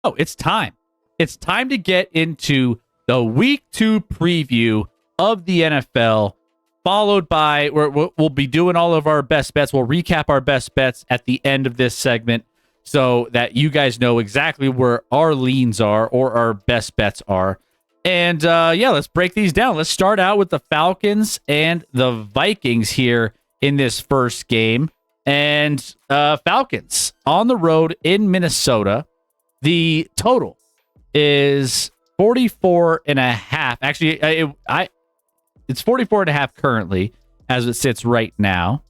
Oh, it's time. It's time to get into the week 2 preview of the NFL, followed by we'll be doing all of our best bets. We'll recap our best bets at the end of this segment so that you guys know exactly where our leans are or our best bets are. And let's break these down. Let's start out with the Falcons and the Vikings here in this first game. And Falcons on the road in Minnesota. The total is 44.5. Actually, it's 44.5 currently as it sits right now.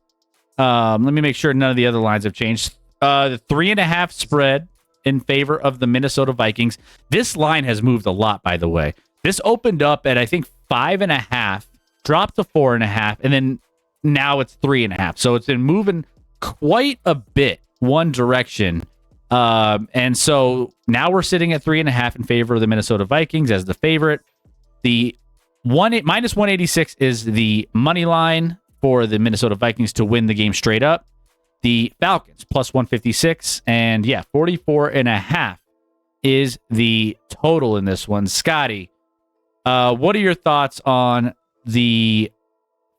Let me make sure none of the other lines have changed. The 3.5 spread in favor of the Minnesota Vikings. This line has moved a lot, by the way. This opened up at, I think, 5.5, dropped to 4.5, and then now it's 3.5. So it's been moving quite a bit one direction. And so now we're sitting at 3.5 in favor of the Minnesota Vikings as the favorite. The minus 186 is the money line for the Minnesota Vikings to win the game straight up. The Falcons plus 156, and 44.5 is the total in this one. Scotty, what are your thoughts on the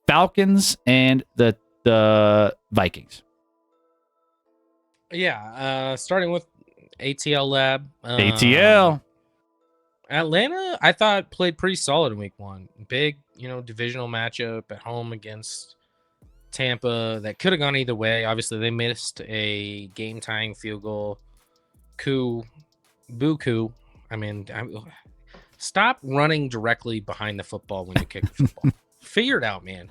Falcons and the Vikings? Yeah, starting with ActionLab. ATL. Atlanta, I thought, played pretty solid in week 1. Big, divisional matchup at home against Tampa that could have gone either way. Obviously, they missed a game-tying field goal. Buku. I mean, stop running directly behind the football when you kick the football. Figure it out, man.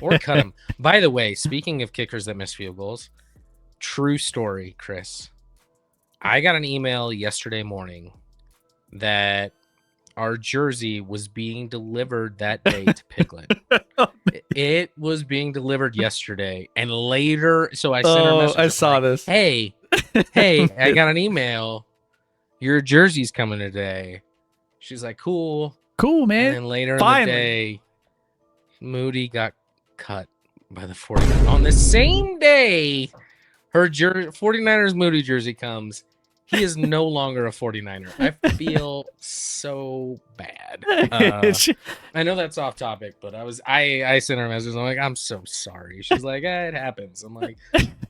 Or cut him. By the way, speaking of kickers that miss field goals, true story, Chris. I got an email yesterday morning that our jersey was being delivered that day to Piglet. It was being delivered yesterday, and later, so I sent her a message. I saw this. Hey, I got an email. Your jersey's coming today. She's like, cool, man. And then later in the day, Moody got cut by the 49ers. On the same day, her 49ers Moody jersey comes. He is no longer a 49er. I feel so bad. I know that's off topic, but I sent her a message. I'm like, I'm so sorry. She's like, it happens. I'm like,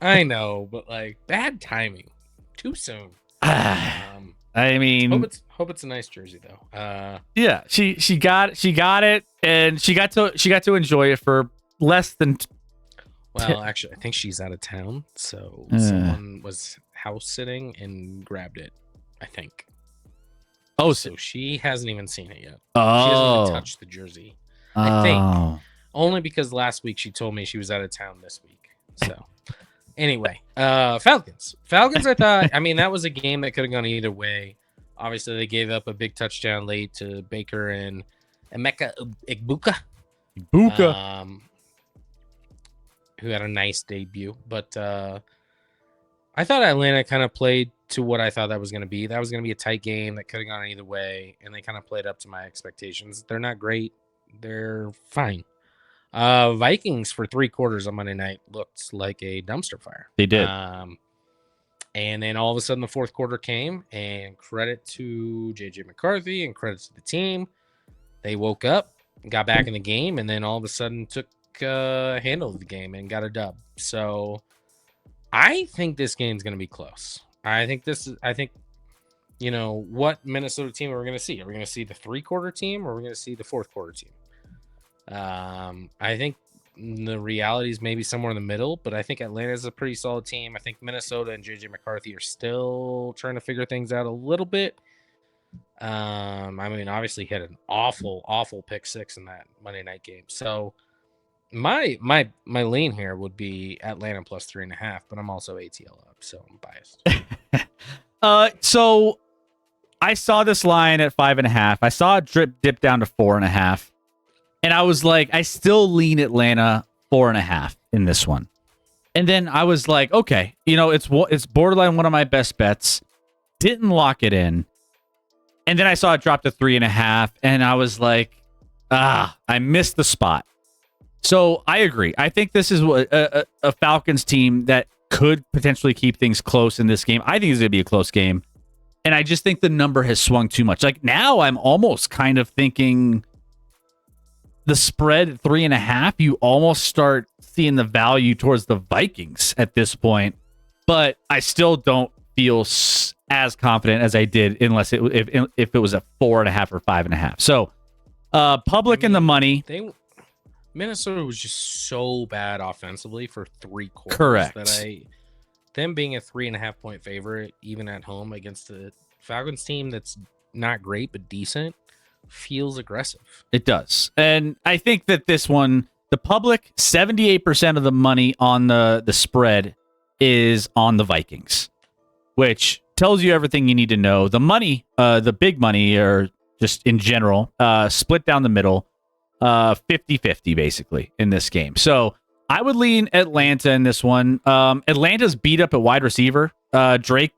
I know, but like bad timing. Too soon. I mean, hope it's a nice jersey though. Yeah, she got it, and she got to enjoy it for less than. Well, actually, I think she's out of town, so someone was house sitting and grabbed it, I think. Oh, so she hasn't even seen it yet. Oh, she hasn't even touched the jersey. I think only because last week she told me she was out of town this week. So anyway, Falcons. I thought, I mean, that was a game that could have gone either way. Obviously, they gave up a big touchdown late to Baker and Emeka Egbuka. Who had a nice debut, but I thought Atlanta kind of played to what I thought that was going to be. That was going to be a tight game that could have gone either way, and they kind of played up to my expectations. They're not great. They're fine. Vikings for 3 quarters on Monday night looked like a dumpster fire. They did. And then all of a sudden the fourth quarter came, and credit to J.J. McCarthy and credit to the team. They woke up, got back in the game, and then all of a sudden took handle of the game and got a dub. So I think this game's going to be close. I think what Minnesota team are we going to see? Are we going to see the 3-quarter team, or are we going to see the 4th quarter team? I think the reality is maybe somewhere in the middle, but I think Atlanta is a pretty solid team. I think Minnesota and J.J. McCarthy are still trying to figure things out a little bit. I mean, obviously he had an awful pick 6 in that Monday night game. So my lean here would be Atlanta plus 3.5, but I'm also ATL up, so I'm biased. So I saw this line at 5.5. I saw it dip down to 4.5, and I was like, I still lean Atlanta 4.5 in this one. And then I was like, okay, it's borderline one of my best bets. Didn't lock it in, and then I saw it drop to 3.5, and I was like, I missed the spot. So I agree. I think this is a Falcons team that could potentially keep things close in this game. I think it's going to be a close game. And I just think the number has swung too much. Like now I'm almost kind of thinking the spread at 3.5, you almost start seeing the value towards the Vikings at this point. But I still don't feel as confident as I did unless if it was a 4.5 or 5.5. So public in the money. Minnesota was just so bad offensively for 3 quarters. Correct. That them being a 3.5 point favorite, even at home against the Falcons team that's not great but decent, feels aggressive. It does. And I think that this one, the public, 78% of the money on the spread is on the Vikings, which tells you everything you need to know. The money, the big money, or just in general, split down the middle, 50-50 basically in this game. So I would lean Atlanta in this one. Atlanta's beat up at wide receiver. Drake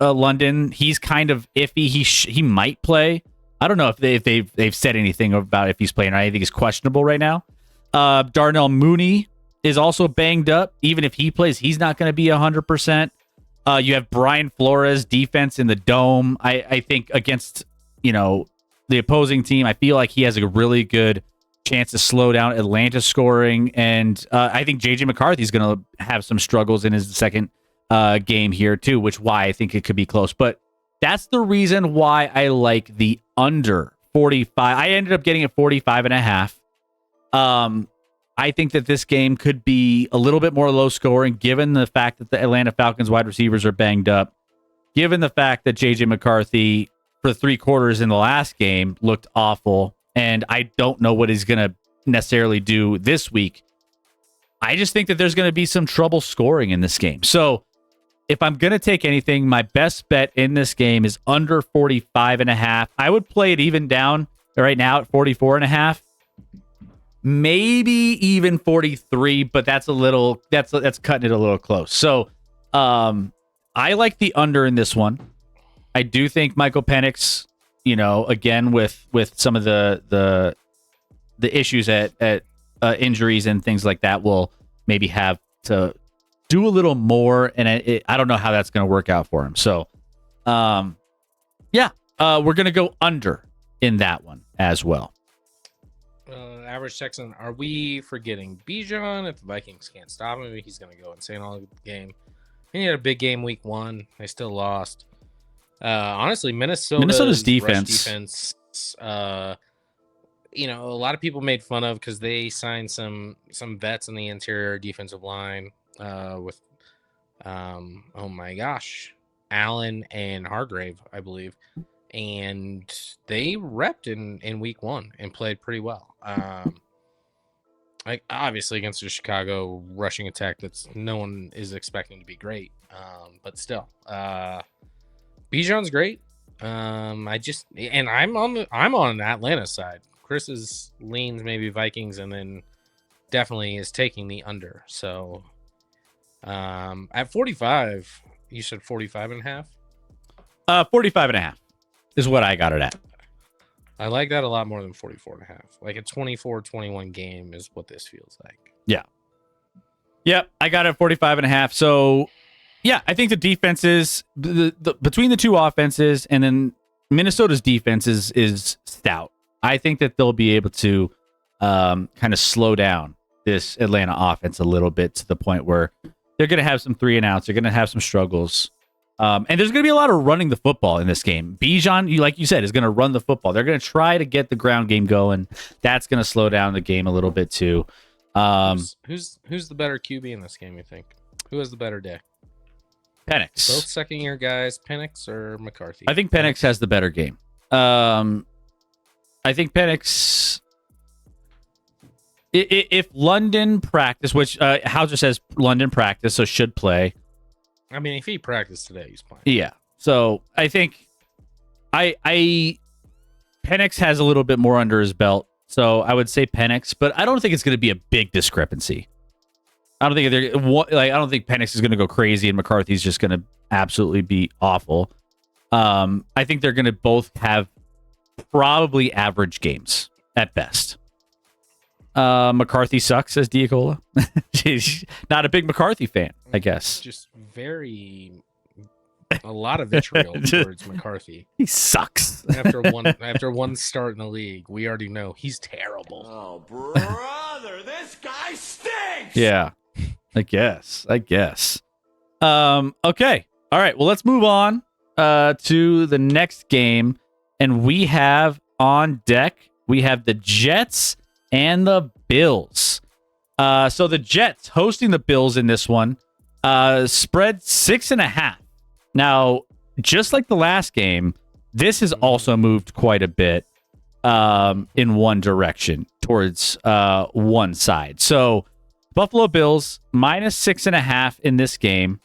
London, he's kind of iffy. He might play. I don't know if they've said anything about if he's playing. I think he's questionable right now. Darnell Mooney is also banged up. Even if he plays, he's not going to be 100%. You have Brian Flores defense in the dome. I think against the opposing team, I feel like he has a really good chance to slow down Atlanta scoring. And I think JJ McCarthy is going to have some struggles in his second game here too, which why I think it could be close. But that's the reason why I like the under 45. I ended up getting it 45.5. I think that this game could be a little bit more low scoring given the fact that the Atlanta Falcons wide receivers are banged up, given the fact that JJ McCarthy for 3 quarters in the last game looked awful. And I don't know what he's going to necessarily do this week. I just think that there's going to be some trouble scoring in this game. So if I'm going to take anything, my best bet in this game is under 45.5. I would play it even down right now at 44.5. Maybe even 43, but that's cutting it a little close. So I like the under in this one. I do think Michael Penix, again with some of the issues at injuries and things like that, will maybe have to do a little more, and I don't know how that's going to work out for him. So, we're going to go under in that one as well. Average Texan, are we forgetting Bijan? If the Vikings can't stop him, he's going to go insane all the game. He had a big game week 1. They still lost. Honestly, Minnesota's defense. A lot of people made fun of because they signed some vets in the interior defensive line with, oh my gosh, Allen and Hargrave, I believe. And they repped in week 1 and played pretty well. Obviously against the Chicago rushing attack that's no one is expecting to be great. But still, Bijan's great. I'm on Atlanta side. Chris's leans maybe Vikings, and then definitely is taking the under. So at 45, you said 45.5? 45.5 is what I got it at. I like that a lot more than 44.5. Like a 24-21 game is what this feels like. Yeah. Yep, I got it at 45.5. So, yeah, I think the defenses, the between the two offenses, and then Minnesota's defense is stout. I think that they'll be able to kind of slow down this Atlanta offense a little bit to the point where they're going to have some 3-and-outs. They're going to have some struggles. And there's going to be a lot of running the football in this game. Bijan, like you said, is going to run the football. They're going to try to get the ground game going. That's going to slow down the game a little bit too. Who's the better QB in this game, you think? Who has the better day? Penix. Both second-year guys, Penix or McCarthy? I think Penix has the better game. I think Penix... If London practice, which Hauser says London practice, so should play. I mean, if he practiced today, he's playing. Yeah. So I think Penix has a little bit more under his belt. So I would say Penix, but I don't think it's going to be a big discrepancy. I don't think Penix is going to go crazy and McCarthy's just going to absolutely be awful. I think they're going to both have probably average games at best. McCarthy sucks, says Diacola. She's not a big McCarthy fan, I guess. Just very a lot of vitriol towards McCarthy. He sucks. After one start in the league, we already know he's terrible. Oh, brother, this guy stinks. Yeah, I guess. Okay. All right. Well, let's move on to the next game, and we have on deck the Jets and the Bills. So the Jets hosting the Bills in this one. Spread 6.5. Now, just like the last game, this has also moved quite a bit in one direction towards one side. So Buffalo Bills minus 6.5 in this game.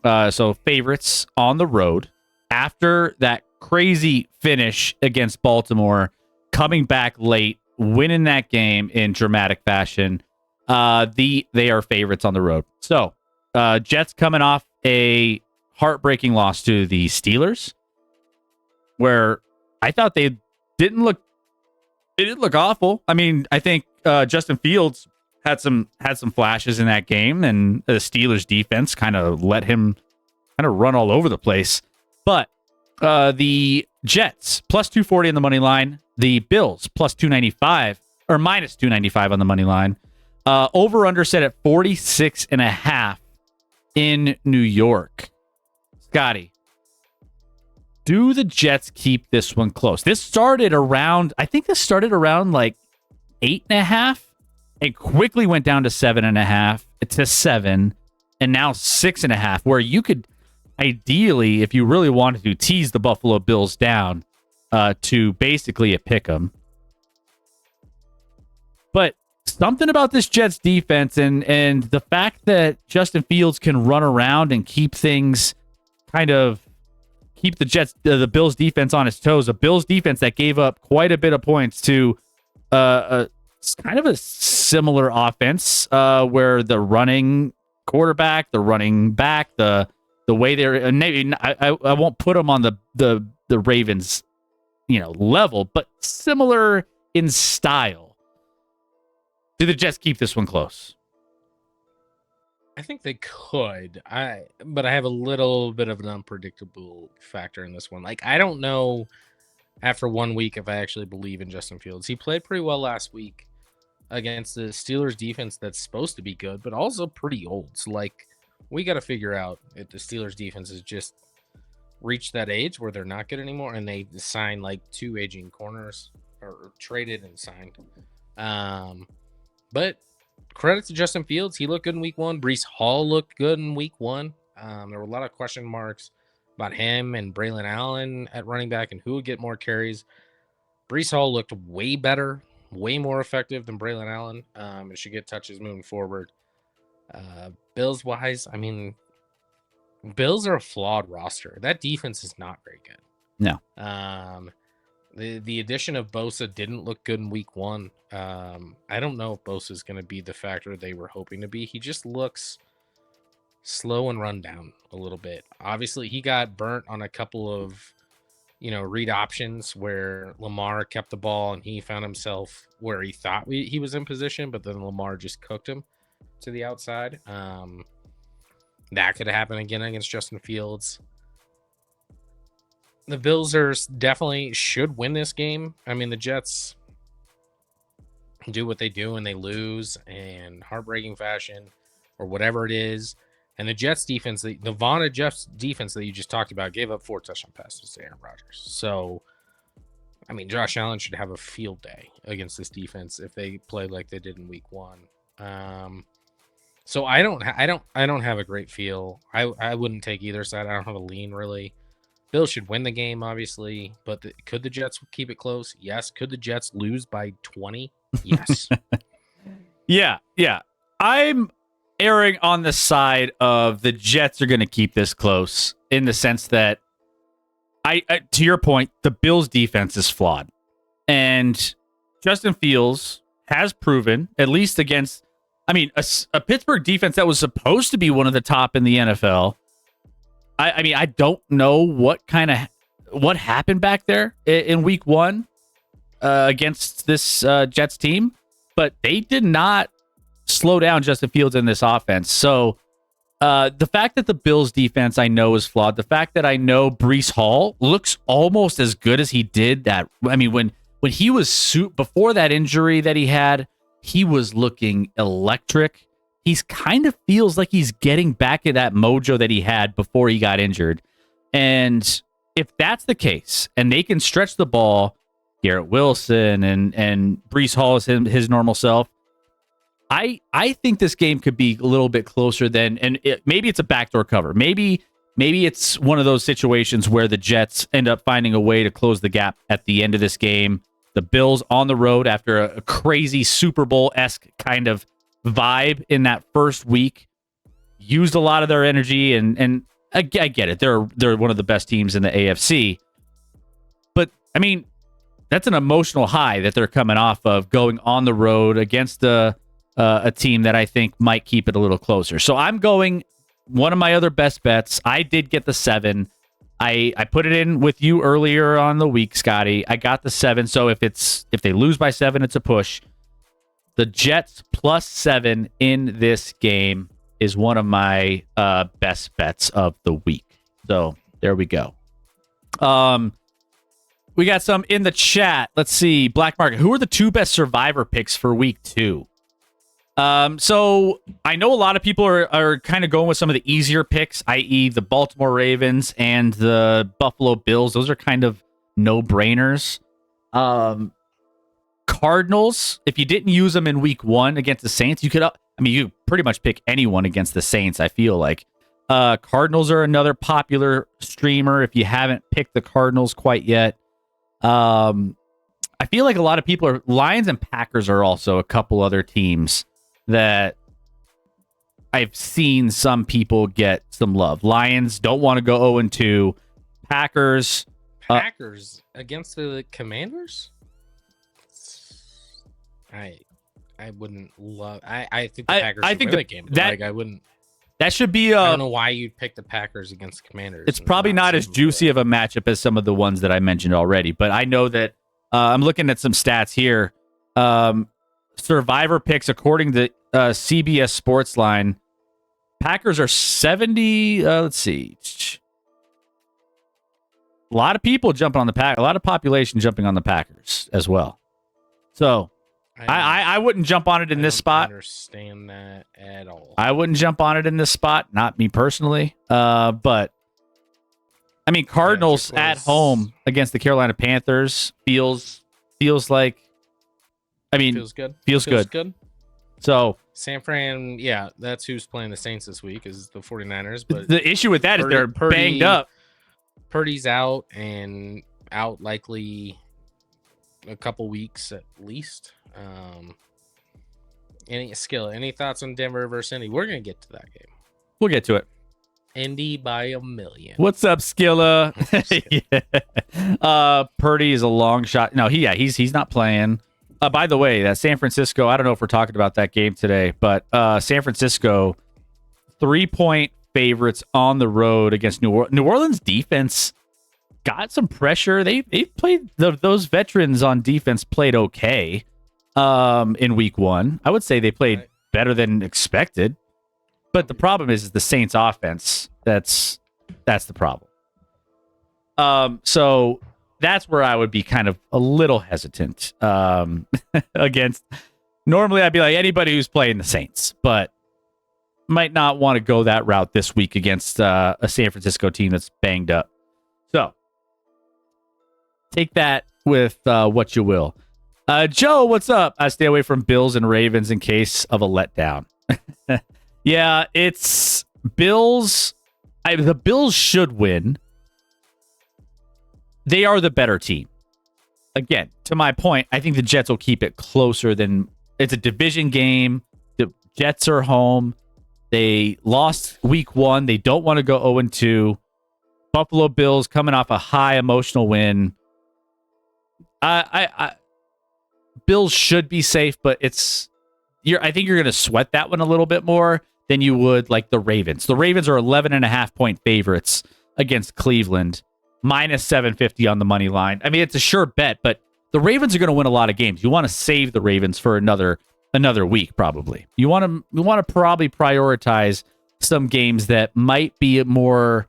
So favorites on the road after that crazy finish against Baltimore, coming back late, winning that game in dramatic fashion. They are favorites on the road. So Jets coming off a heartbreaking loss to the Steelers, where I thought they didn't look awful. I mean, I think Justin Fields had some flashes in that game, and the Steelers defense kind of let him run all over the place. But the Jets plus 240 on the money line, the Bills plus 295 or minus 295 on the money line. Over under set at 46.5 in New York. Scotty, do the Jets keep this one close? This started around like 8.5. It quickly went down to 7.5 to 7, and now 6.5, where you could ideally, if you really wanted to, tease the Buffalo Bills down to basically a pick 'em. But something about this Jets defense and the fact that Justin Fields can run around and keep things keep the Bills defense on its toes. A Bills defense that gave up quite a bit of points to it's kind of a similar offense where the running quarterback, the running back, the way they're I won't put them on the Ravens, level, but similar in style. Do the Jets keep this one close? I think they could. But I have a little bit of an unpredictable factor in this one. Like, I don't know after 1 week if I actually believe in Justin Fields. He played pretty well last week against the Steelers defense that's supposed to be good, but also pretty old. So, like, we got to figure out if the Steelers defense has just reached that age where they're not good anymore, and they signed like 2 aging corners, or traded and signed. But credit to Justin Fields. He looked good in week 1. Breece Hall looked good in week 1. There were a lot of question marks about him and Braylon Allen at running back and who would get more carries. Breece Hall looked way better, way more effective than Braylon Allen. And should get touches moving forward. Bills wise, I mean, Bills are a flawed roster. That defense is not very good. No. The addition of Bosa didn't look good in week 1. I don't know if Bosa is going to be the factor they were hoping to be. He just looks slow and run down a little bit. Obviously, he got burnt on a couple of, read options where Lamar kept the ball and he found himself where he thought he was in position, but then Lamar just cooked him to the outside. That could happen again against Justin Fields. The Bills definitely should win this game. I mean, the Jets do what they do and they lose in heartbreaking fashion or whatever it is. And the Jets defense, the Vonda Jets defense that you just talked about, gave up 4 touchdown passes to Aaron Rodgers. So, I mean, Josh Allen should have a field day against this defense if they play like they did in week 1. So I don't have a great feel. I wouldn't take either side. I don't have a lean really. Bills should win the game, obviously, but could the Jets keep it close? Yes. Could the Jets lose by 20? Yes. Yeah. I'm erring on the side of the Jets are going to keep this close in the sense that I to your point, the Bills defense is flawed. And Justin Fields has proven, at least against, a Pittsburgh defense that was supposed to be one of the top in the NFL. I don't know what happened back there in week 1 against this Jets team, but they did not slow down Justin Fields in this offense. So The fact that the Bills defense I know is flawed. The fact that I know Breece Hall looks almost as good as he did that. I mean, when he was before that injury that he had, he was looking electric. He's kind of feels like he's getting back to that mojo that he had before he got injured. And if that's the case, and they can stretch the ball, Garrett Wilson and Breece Hall is his normal self, I think this game could be a little bit closer than, and maybe it's a backdoor cover. Maybe it's one of those situations where the Jets end up finding a way to close the gap at the end of this game. The Bills on the road after a crazy Super Bowl-esque kind of vibe in that first week used a lot of their energy, and I get it. They're one of the best teams in the AFC. But, I mean, that's an emotional high that they're coming off of going on the road against a team that I think might keep it a little closer. So I'm going one of my other best bets. I did get the 7. I put it in with you earlier on the week, Scotty. I got the 7. So if they lose by 7, it's a push. The Jets plus 7 in this game is one of my best bets of the week. So there we go. We got some in the chat. Let's see. Black Market. Who are the 2 best survivor picks for week 2? So I know a lot of people are kind of going with some of the easier picks, i.e. the Baltimore Ravens and the Buffalo Bills. Those are kind of no-brainers. Cardinals, if you didn't use them in week 1 against the Saints, you could pretty much pick anyone against the Saints, I feel like. Cardinals are another popular streamer if you haven't picked the Cardinals quite yet. I feel like a lot of people Lions and Packers are also a couple other teams that I've seen some people get some love. Lions don't want to go 0-2. Packers against the Commanders? I wouldn't love. I think the Packers should win that game. I wouldn't. That should be. I don't know why you'd pick the Packers against the Commanders. It's probably not as juicy of a matchup as some of the ones that I mentioned already. But I know that I'm looking at some stats here. Survivor picks according to CBS Sportsline. Packers are 70. Let's see. A lot of people jumping on the Pack. A lot of population jumping on the Packers as well. So I wouldn't jump on it in this spot. I don't understand that at all. I wouldn't jump on it in this spot. Not me personally. But I mean, Cardinals at home against the Carolina Panthers feels like. I mean, feels good. Feels good. So San Fran, yeah, that's who's playing the Saints this week is the 49ers. But the issue with that is they're banged up. Purdy's out and out likely a couple weeks at least. Any thoughts on Denver versus Indy? We're gonna get to that game. We'll get to it. Indy by a million. What's up, Skilla? Yeah. Purdy is a long shot. No, he's not playing. By the way, that San Francisco, I don't know if we're talking about that game today, but San Francisco 3-point favorites on the road against New Orleans. New Orleans defense got some pressure. They played those veterans on defense played okay in week 1. I would say they played better than expected. But the problem is the Saints offense. That's the problem. So that's where I would be kind of a little hesitant against. Normally, I'd be like anybody who's playing the Saints, but might not want to go that route this week against a San Francisco team that's banged up. So take that with what you will. Joe, what's up? I stay away from Bills and Ravens in case of a letdown. Yeah, it's Bills. The Bills should win. They are the better team. Again, to my point, I think the Jets will keep it closer than it's a division game. The Jets are home. They lost week 1. They don't want to go 0-2. Buffalo Bills coming off a high emotional win. Bills should be safe, but I think you're going to sweat that one a little bit more than you would like the Ravens. The Ravens are 11.5-point favorites against Cleveland. Minus 750 on the money line. I mean, it's a sure bet, but the Ravens are going to win a lot of games. You want to save the Ravens for another week, probably. You want to probably prioritize some games that might be more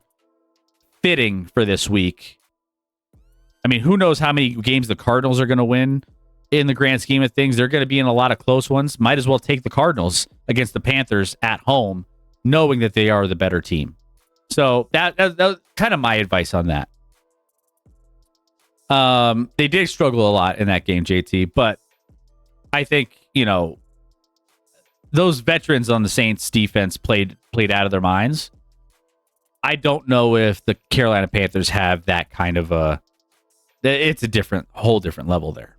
fitting for this week. I mean, who knows how many games the Cardinals are going to win in the grand scheme of things. They're going to be in a lot of close ones. Might as well take the Cardinals against the Panthers at home, knowing that they are the better team. So that was kind of my advice on that. They did struggle a lot in that game, JT, but I think, those veterans on the Saints defense played out of their minds. I don't know if the Carolina Panthers have that kind of it's a whole different level there.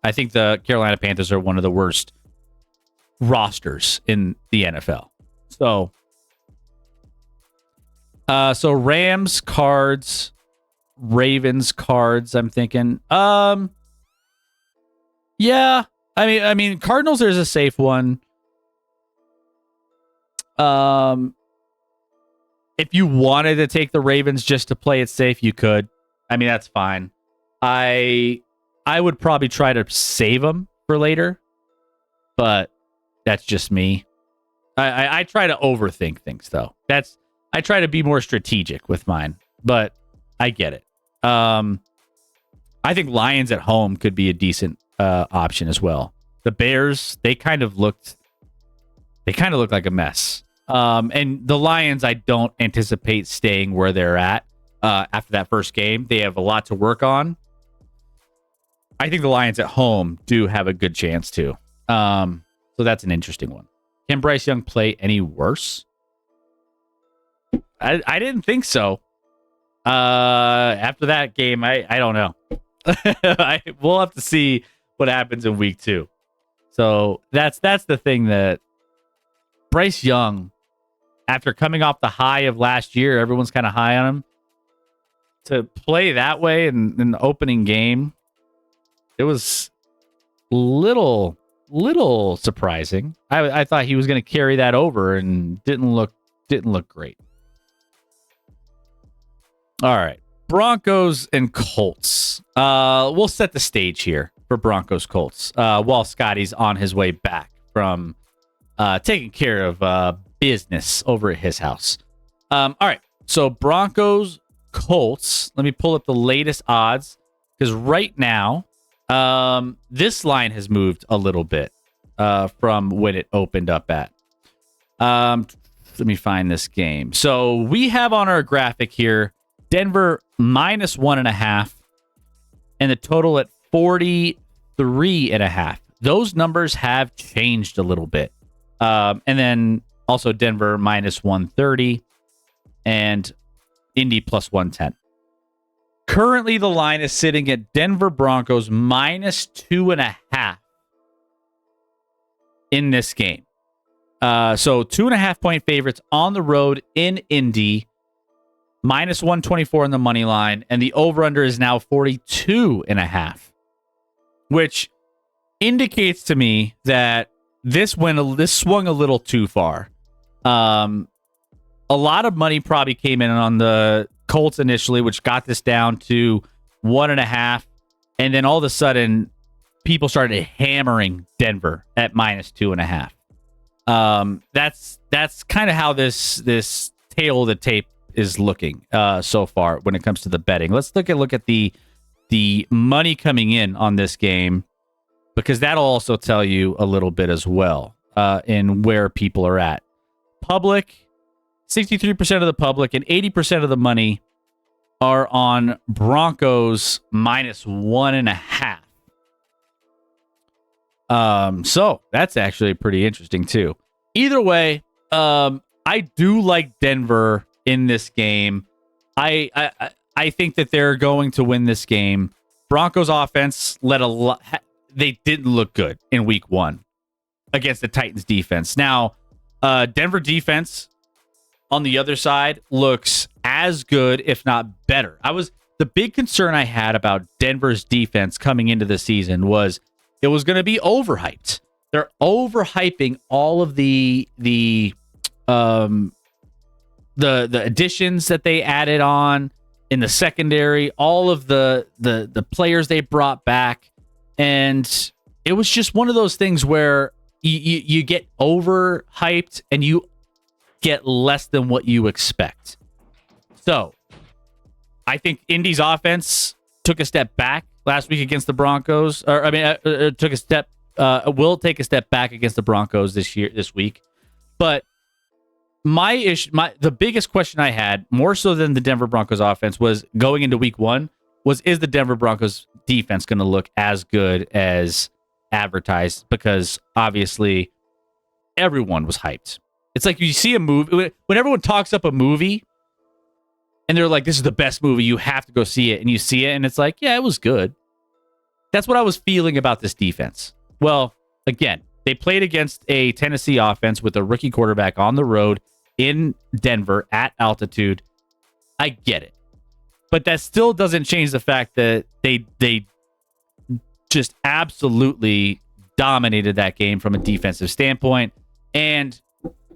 I think the Carolina Panthers are one of the worst rosters in the NFL. So Rams, Cards, Ravens, Cards, I'm thinking. Yeah. I mean, Cardinals, there's a safe one. If you wanted to take the Ravens just to play it safe, you could. I mean, that's fine. I would probably try to save them for later, but that's just me. I try to overthink things, though. I try to be more strategic with mine, but I get it. I think Lions at home could be a decent option as well. The Bears, they kind of looked like a mess. And the Lions, I don't anticipate staying where they're at after that first game. They have a lot to work on. I think the Lions at home do have a good chance too. So that's an interesting one. Can Bryce Young play any worse? I didn't think so. After that game, I don't know. We'll have to see what happens in week 2. So that's the thing, that Bryce Young, after coming off the high of last year, everyone's kind of high on him. To play that way in the opening game, it was little surprising. I thought he was going to carry that over, and didn't look great. All right, Broncos and Colts. We'll set the stage here for Broncos Colts while Scotty's on his way back from taking care of business over at his house. All right, so Broncos Colts. Let me pull up the latest odds, because right now this line has moved a little bit from when it opened up at. Let me find this game. So we have on our graphic here Denver -1.5 and the total at 43.5. Those numbers have changed a little bit. And then also Denver -130 and Indy +110. Currently, the line is sitting at Denver Broncos -2.5 in this game. So 2.5 point favorites on the road in Indy, -124 in the money line, and the over-under is now 42.5, which indicates to me that this swung a little too far. A lot of money probably came in on the Colts initially, which got this down to 1.5, and then all of a sudden, people started hammering Denver at -2.5. That's kind of how this tail of the tape is looking so far when it comes to the betting. Let's look at the money coming in on this game, because that'll also tell you a little bit as well in where people are at. Public, 63% of the public and 80% of the money are on Broncos -1.5. So that's actually pretty interesting too. Either way, I do like Denver in this game. I think that they're going to win this game. Broncos offense they didn't look good in week 1 against the Titans defense. Now, Denver defense on the other side looks as good, if not better. The big concern I had about Denver's defense coming into the season was it was going to be overhyped. They're overhyping all of the additions that they added on in the secondary, all of the players they brought back, and it was just one of those things where you get overhyped and you get less than what you expect. So I think Indy's offense took a step back last week against the Broncos. Will take a step back against the Broncos this week. But the biggest question I had, more so than the Denver Broncos offense, was going into week 1, is the Denver Broncos defense going to look as good as advertised? Because obviously everyone was hyped. It's like you see a movie, when everyone talks up a movie and they're like, this is the best movie, you have to go see it, and you see it and it's like, yeah, it was good. That's what I was feeling about this defense. Well, again, they played against a Tennessee offense with a rookie quarterback on the road in Denver at altitude. I get it. But that still doesn't change the fact that they just absolutely dominated that game from a defensive standpoint, and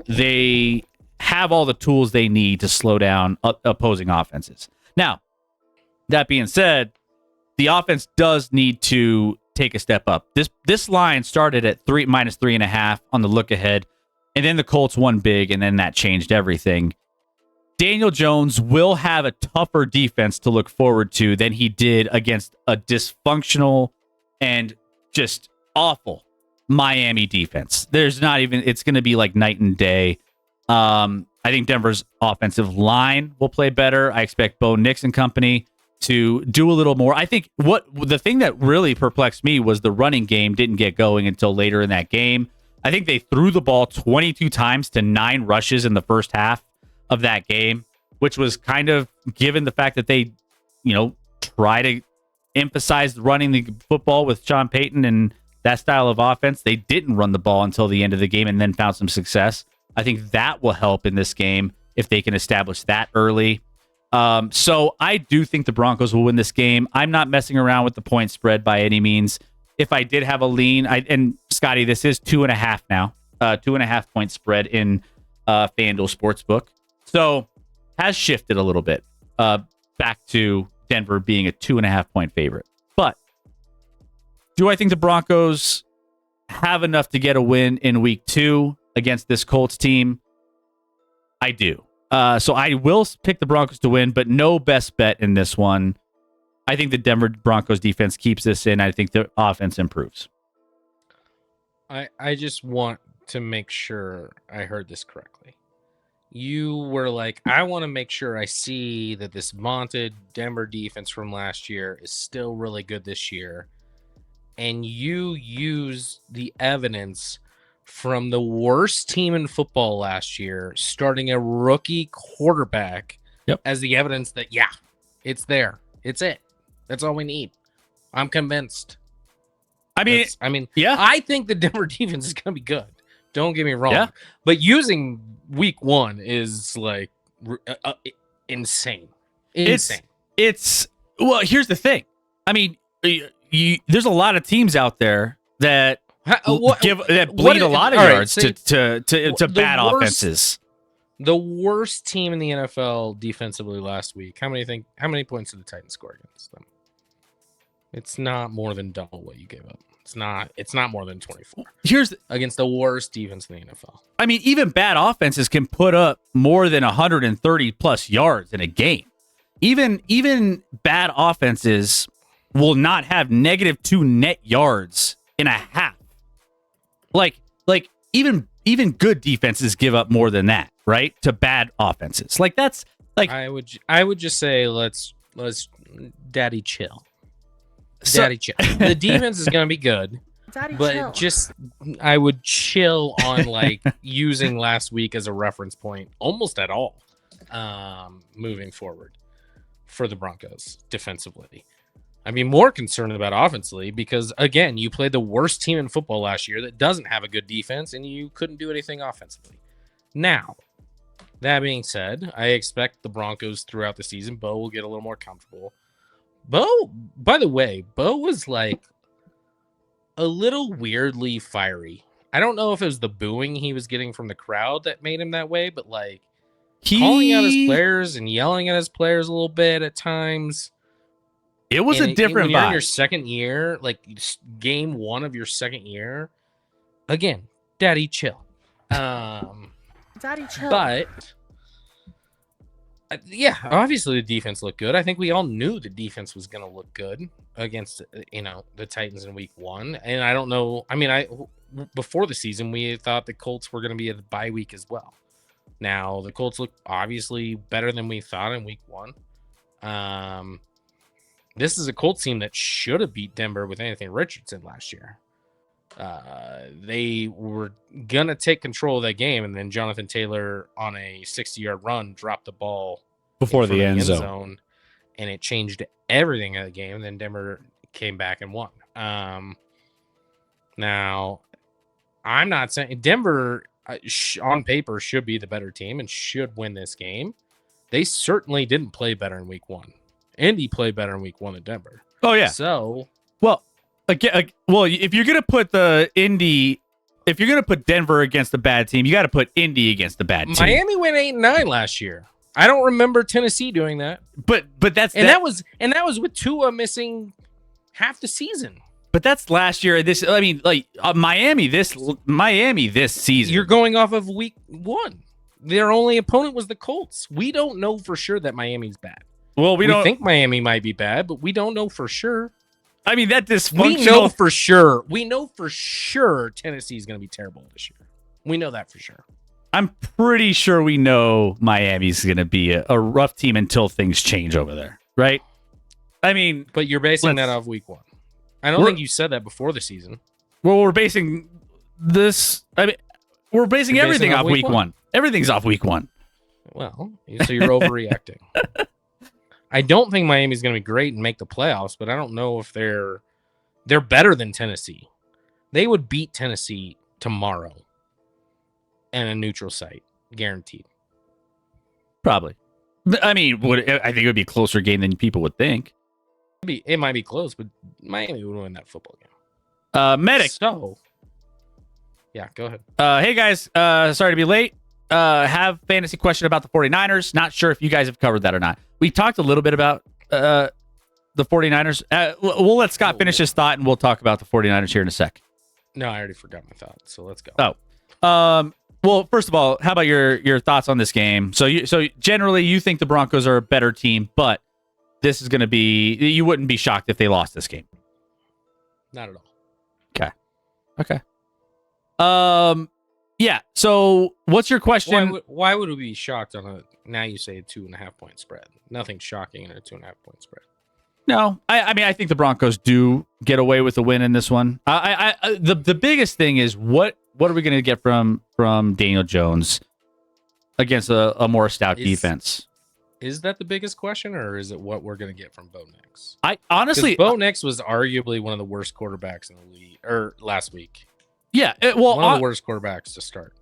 they have all the tools they need to slow down opposing offenses. Now, that being said, the offense does need to take a step up. This line started at minus 3.5 on the look ahead, and then the Colts won big, and then that changed everything. Daniel Jones will have a tougher defense to look forward to than he did against a dysfunctional and just awful Miami defense. It's going to be like night and day. I think Denver's offensive line will play better. I expect Bo Nix and company to do a little more. I think the thing that really perplexed me was the running game didn't get going until later in that game. I think they threw the ball 22 times to 9 rushes in the first half of that game, which was kind of, given the fact that they, try to emphasize running the football with Sean Payton and that style of offense. They didn't run the ball until the end of the game and then found some success. I think that will help in this game if they can establish that early. So I do think the Broncos will win this game. I'm not messing around with the point spread by any means. If I did have a lean, and Scotty, this is 2.5 now, 2.5 point spread in FanDuel Sportsbook. So has shifted a little bit back to Denver being a 2.5 point favorite. But do I think the Broncos have enough to get a win in week 2 against this Colts team? I do. So I will pick the Broncos to win, but no best bet in this one. I think the Denver Broncos defense keeps this in. I think the offense improves. I just want to make sure I heard this correctly. You were like, I want to make sure I see that this vaunted Denver defense from last year is still really good this year. And you use the evidence from the worst team in football last year, starting a rookie quarterback, as the evidence that, yeah, it's there. It's it. That's all we need. I'm convinced. I think the Denver defense is going to be good. Don't get me wrong. Yeah. But using week 1 is like insane. Insane. Well, here's the thing. I mean, there's a lot of teams out there that bleed a lot of yards to bad offenses. The worst team in the NFL defensively last week. How many points did the Titans score against them? It's not more than double what you gave up. It's not more than 24. Against the worst defense in the NFL. I mean, even bad offenses can put up more than 130 plus yards in a game. Even bad offenses will not have -2 net yards in a half. Like even good defenses give up more than that, right? To bad offenses. Like that's like I would just say let's daddy chill. Daddy chill. The defense is going to be good. Daddy but chill. Just I would chill on like using last week as a reference point almost at all moving forward for the Broncos defensively. I'd be more concerned about offensively because, again, you played the worst team in football last year that doesn't have a good defense, and you couldn't do anything offensively. Now, that being said, I expect the Broncos throughout the season, Bo will get a little more comfortable. Bo, by the way, Bo was like a little weirdly fiery. I don't know if it was the booing he was getting from the crowd that made him that way, but like calling out his players and yelling at his players a little bit at times. It was a different when you're vibe. in your second year, like game 1 of your second year, again, daddy chill. Daddy, chill. But yeah, obviously the defense looked good. I think we all knew the defense was going to look good against the Titans in week 1. And I don't know. I mean, before the season, we thought the Colts were going to be a bye week as well. Now the Colts look obviously better than we thought in week 1. This is a Colts team that should have beat Denver with Anthony Richardson last year. They were gonna take control of that game, and then Jonathan Taylor on a 60-yard run dropped the ball before the end zone, and it changed everything in the game. And then Denver came back and won. Now, I'm not saying Denver on paper should be the better team and should win this game. They certainly didn't play better in week 1. Indy played better in week 1 than Denver. Oh yeah. So if you're gonna put if you're gonna put Denver against a bad team, you got to put Indy against the bad team. Miami went 8-9 last year. I don't remember Tennessee doing that. But that was with Tua missing half the season. But that's last year. Miami this season. You're going off of week 1. Their only opponent was the Colts. We don't know for sure that Miami's bad. Well, we don't think Miami might be bad, but we don't know for sure. I mean, that dysfunctional. We know for sure Tennessee is going to be terrible this year. We know that for sure. I'm pretty sure we know Miami's going to be a rough team until things change over there, right? I mean, but you're basing that off week 1. I don't think you said that before the season. Well, we're basing this. I mean, we're basing everything off week 1. Everything's off week 1. Well, so you're overreacting. I don't think Miami's going to be great and make the playoffs, but I don't know if they're better than Tennessee. They would beat Tennessee tomorrow in a neutral site, guaranteed. Probably. I mean, I think it would be a closer game than people would think. It might be close, but Miami would win that football game. Medic. So, yeah, go ahead. Hey, guys. Sorry to be late. Have fantasy question about the 49ers. Not sure if you guys have covered that or not. We talked a little bit about the 49ers. We'll let Scott finish his thought, and we'll talk about the 49ers here in a sec. No, I already forgot my thought, so let's go. Well, first of all, how about your thoughts on this game? So generally, you think the Broncos are a better team, but this is going to be, you wouldn't be shocked if they lost this game. Not at all. Okay. Yeah. So what's your question? Why would we be shocked on now you say a 2.5 point spread? Nothing shocking in a 2.5 point spread. No, I mean, I think the Broncos do get away with a win in this one. The biggest thing is what are we going to get from Daniel Jones against a more stout defense? Is that the biggest question, or is it what we're going to get from Bo Nix? I honestly, Bo Nix was arguably one of the worst quarterbacks in the league, or last week. Yeah, one of the worst quarterbacks to start.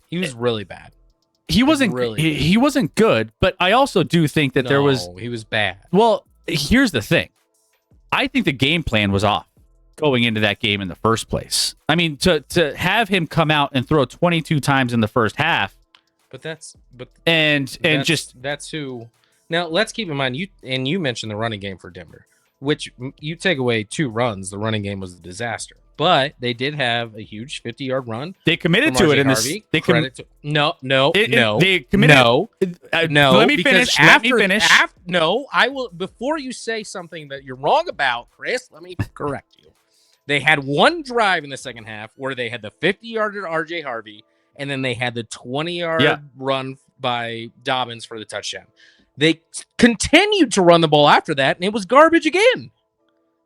He was really bad. He wasn't really. He wasn't good, but I also do think that he was bad. Well, here's the thing. I think the game plan was off going into that game in the first place. I mean, to have him come out and throw 22 times in the first half. That's who. Now let's keep in mind you mentioned the running game for Denver, which you take away 2 runs, the running game was a disaster. But they did have a huge 50-yard run. They committed to it in this. They committed. No. They committed. No. Let me finish. No, I will. Before you say something that you're wrong about, Chris, let me correct you. They had one drive in the second half where they had the 50-yarder to RJ Harvey, and then they had the 20-yard run by Dobbins for the touchdown. They continued to run the ball after that, and it was garbage again.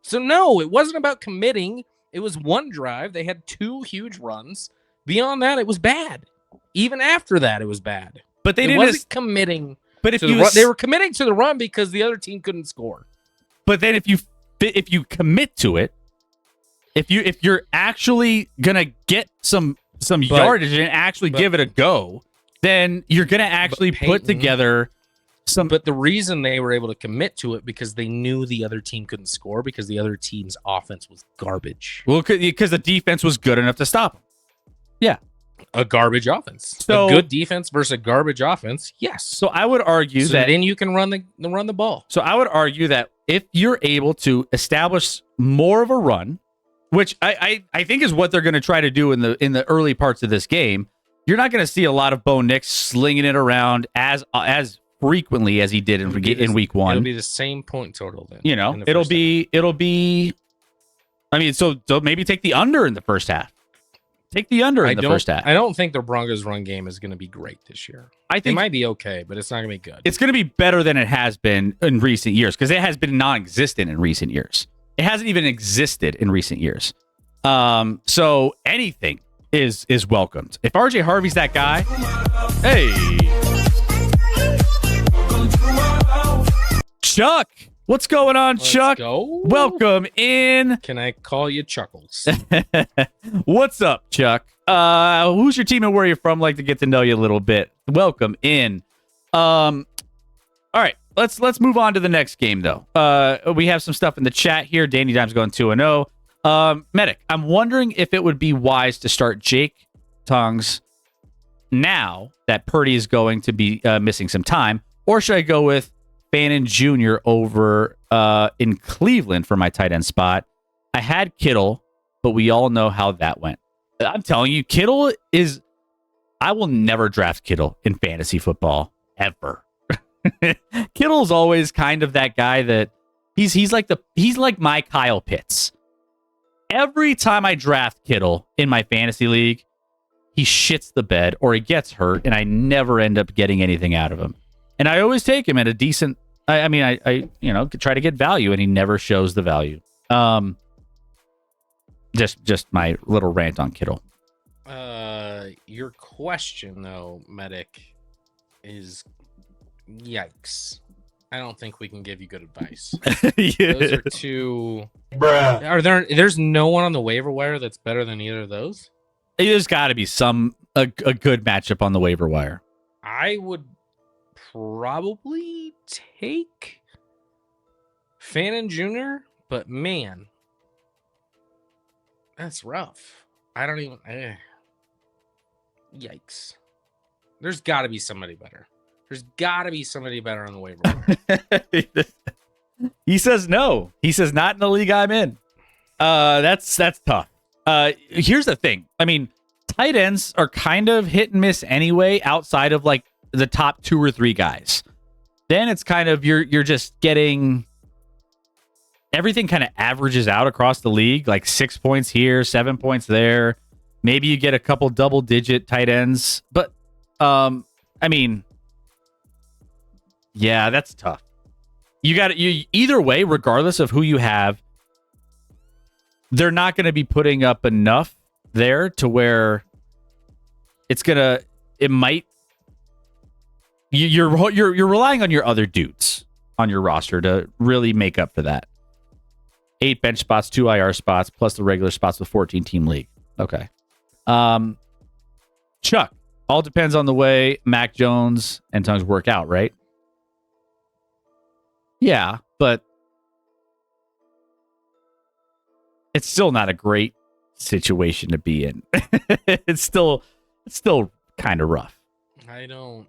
So no, it wasn't about committing. It was one drive. They had 2 huge runs. Beyond that, it was bad. Even after that, it was bad. But they wasn't committing. But if they were committing to the run because the other team couldn't score. But then if you commit to it, if you're actually gonna get some yardage and actually give it a go, then you're gonna actually put together some. But the reason they were able to commit to it because they knew the other team couldn't score because the other team's offense was garbage. Well, because the defense was good enough to stop them. Yeah. A garbage offense. So, a good defense versus a garbage offense. Yes. So I would argue that then you can run the ball. So I would argue that if you're able to establish more of a run, which I think is what they're going to try to do in the early parts of this game, you're not going to see a lot of Bo Nix slinging it around as frequently as he did in week one. It'll be the same point total then. It'll be. I mean, so maybe take the under in the first half. Take the under in the first half. I don't think the Broncos' run game is going to be great this year. I think it might be okay, but it's not going to be good. It's going to be better than it has been in recent years because it has been non-existent in recent years. It hasn't even existed in recent years. So anything is welcomed. If RJ Harvey's that guy, hey, Chuck. What's going on, Chuck? Go. Welcome in. Can I call you Chuckles? What's up, Chuck? Who's your team and where you're from? Like to get to know you a little bit. Welcome in. All right, let's move on to the next game though. We have some stuff in the chat here. Danny Dime's going 2-0. Medic, I'm wondering if it would be wise to start Jake Tongs now that Purdy is going to be missing some time, or should I go with Fannin Jr. over in Cleveland for my tight end spot? I had Kittle, but we all know how that went. I'm telling you, Kittle is... I will never draft Kittle in fantasy football, ever. Kittle's always kind of that guy that... He's like my Kyle Pitts. Every time I draft Kittle in my fantasy league, he shits the bed or he gets hurt, and I never end up getting anything out of him. And I always take him at a decent... I try to get value, and he never shows the value. Just my little rant on Kittle. Your question, though, Medic, is yikes. I don't think we can give you good advice. Yeah. Those are two... Bruh. There's no one on the waiver wire that's better than either of those? There's got to be a good matchup on the waiver wire. I would probably take Fannin Jr., but man, that's rough. I don't even... Yikes. There's got to be somebody better. There's got to be somebody better on the waiver wire. He says no. He says not in the league I'm in. That's tough. Here's the thing. I mean, tight ends are kind of hit and miss anyway, outside of like the top 2 or 3 guys. Then it's kind of you're just getting everything kind of averages out across the league, like 6 points here, 7 points there. Maybe you get a couple double digit tight ends, but I mean, yeah, that's tough. You either way, regardless of who you have, they're not going to be putting up enough there to where you're relying on your other dudes on your roster to really make up for that. 8 bench spots, 2 IR spots, plus the regular spots with 14 team league. Okay. Chuck, all depends on the way Mac Jones and Tongues work out, right? Yeah, but it's still not a great situation to be in. It's still kind of rough. I don't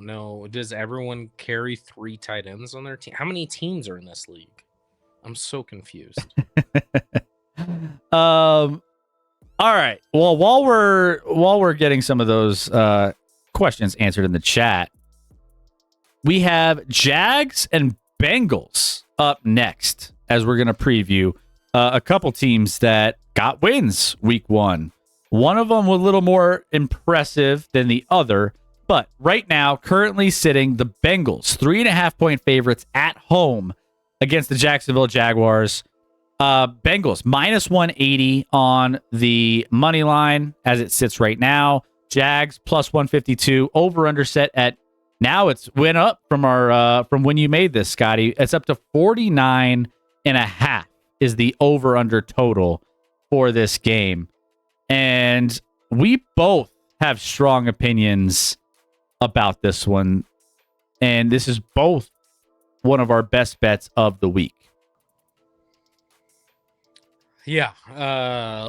know. Does everyone carry 3 tight ends on their team? How many teams are in this league? I'm so confused. All right. Well, while we're getting some of those questions answered in the chat, we have Jags and Bengals up next as we're going to preview a couple teams that got wins week 1. One of them was a little more impressive than the other, but right now, currently sitting the Bengals, 3.5-point favorites at home against the Jacksonville Jaguars. Bengals minus 180 on the money line as it sits right now. Jags plus 152. Over under set at now. It's went up from when you made this, Scotty. It's up to 49.5 is the over under total for this game, and we both have strong opinions about this one, and this is both one of our best bets of the week. Yeah.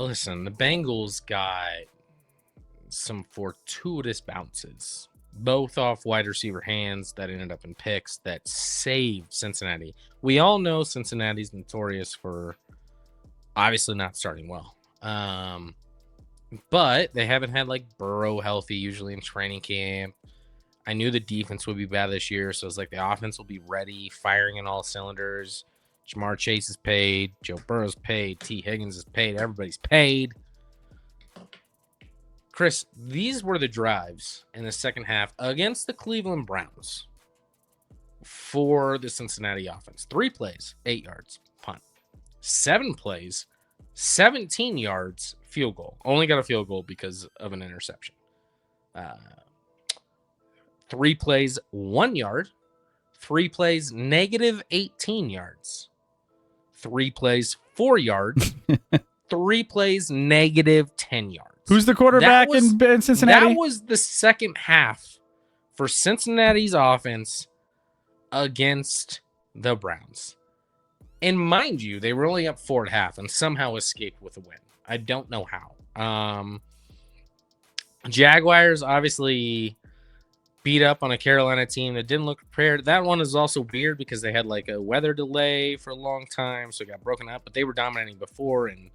Listen, the Bengals got some fortuitous bounces, both off wide receiver hands that ended up in picks that saved Cincinnati. We all know Cincinnati's notorious for obviously not starting well. But they haven't had like Burrow healthy usually in training camp. I knew the defense would be bad this year, so it's like the offense will be ready, firing in all cylinders. Jamar Chase is paid, Joe Burrow's paid, T. Higgins is paid, everybody's paid. Chris, these were the drives in the second half against the Cleveland Browns for the Cincinnati offense. 3 plays, 8 yards, punt. 7 plays, 17 yards, field goal. Only got a field goal because of an interception. 3 plays, 1 yard. 3 plays, negative 18 yards. 3 plays, 4 yards. 3 plays, negative 10 yards. Who's the quarterback in Cincinnati? That was the second half for Cincinnati's offense against the Browns. And mind you, they were only up 4 at half and somehow escaped with a win. I don't know how. Jaguars obviously beat up on a Carolina team that didn't look prepared. That one is also weird because they had like a weather delay for a long time, so it got broken up. But they were dominating before and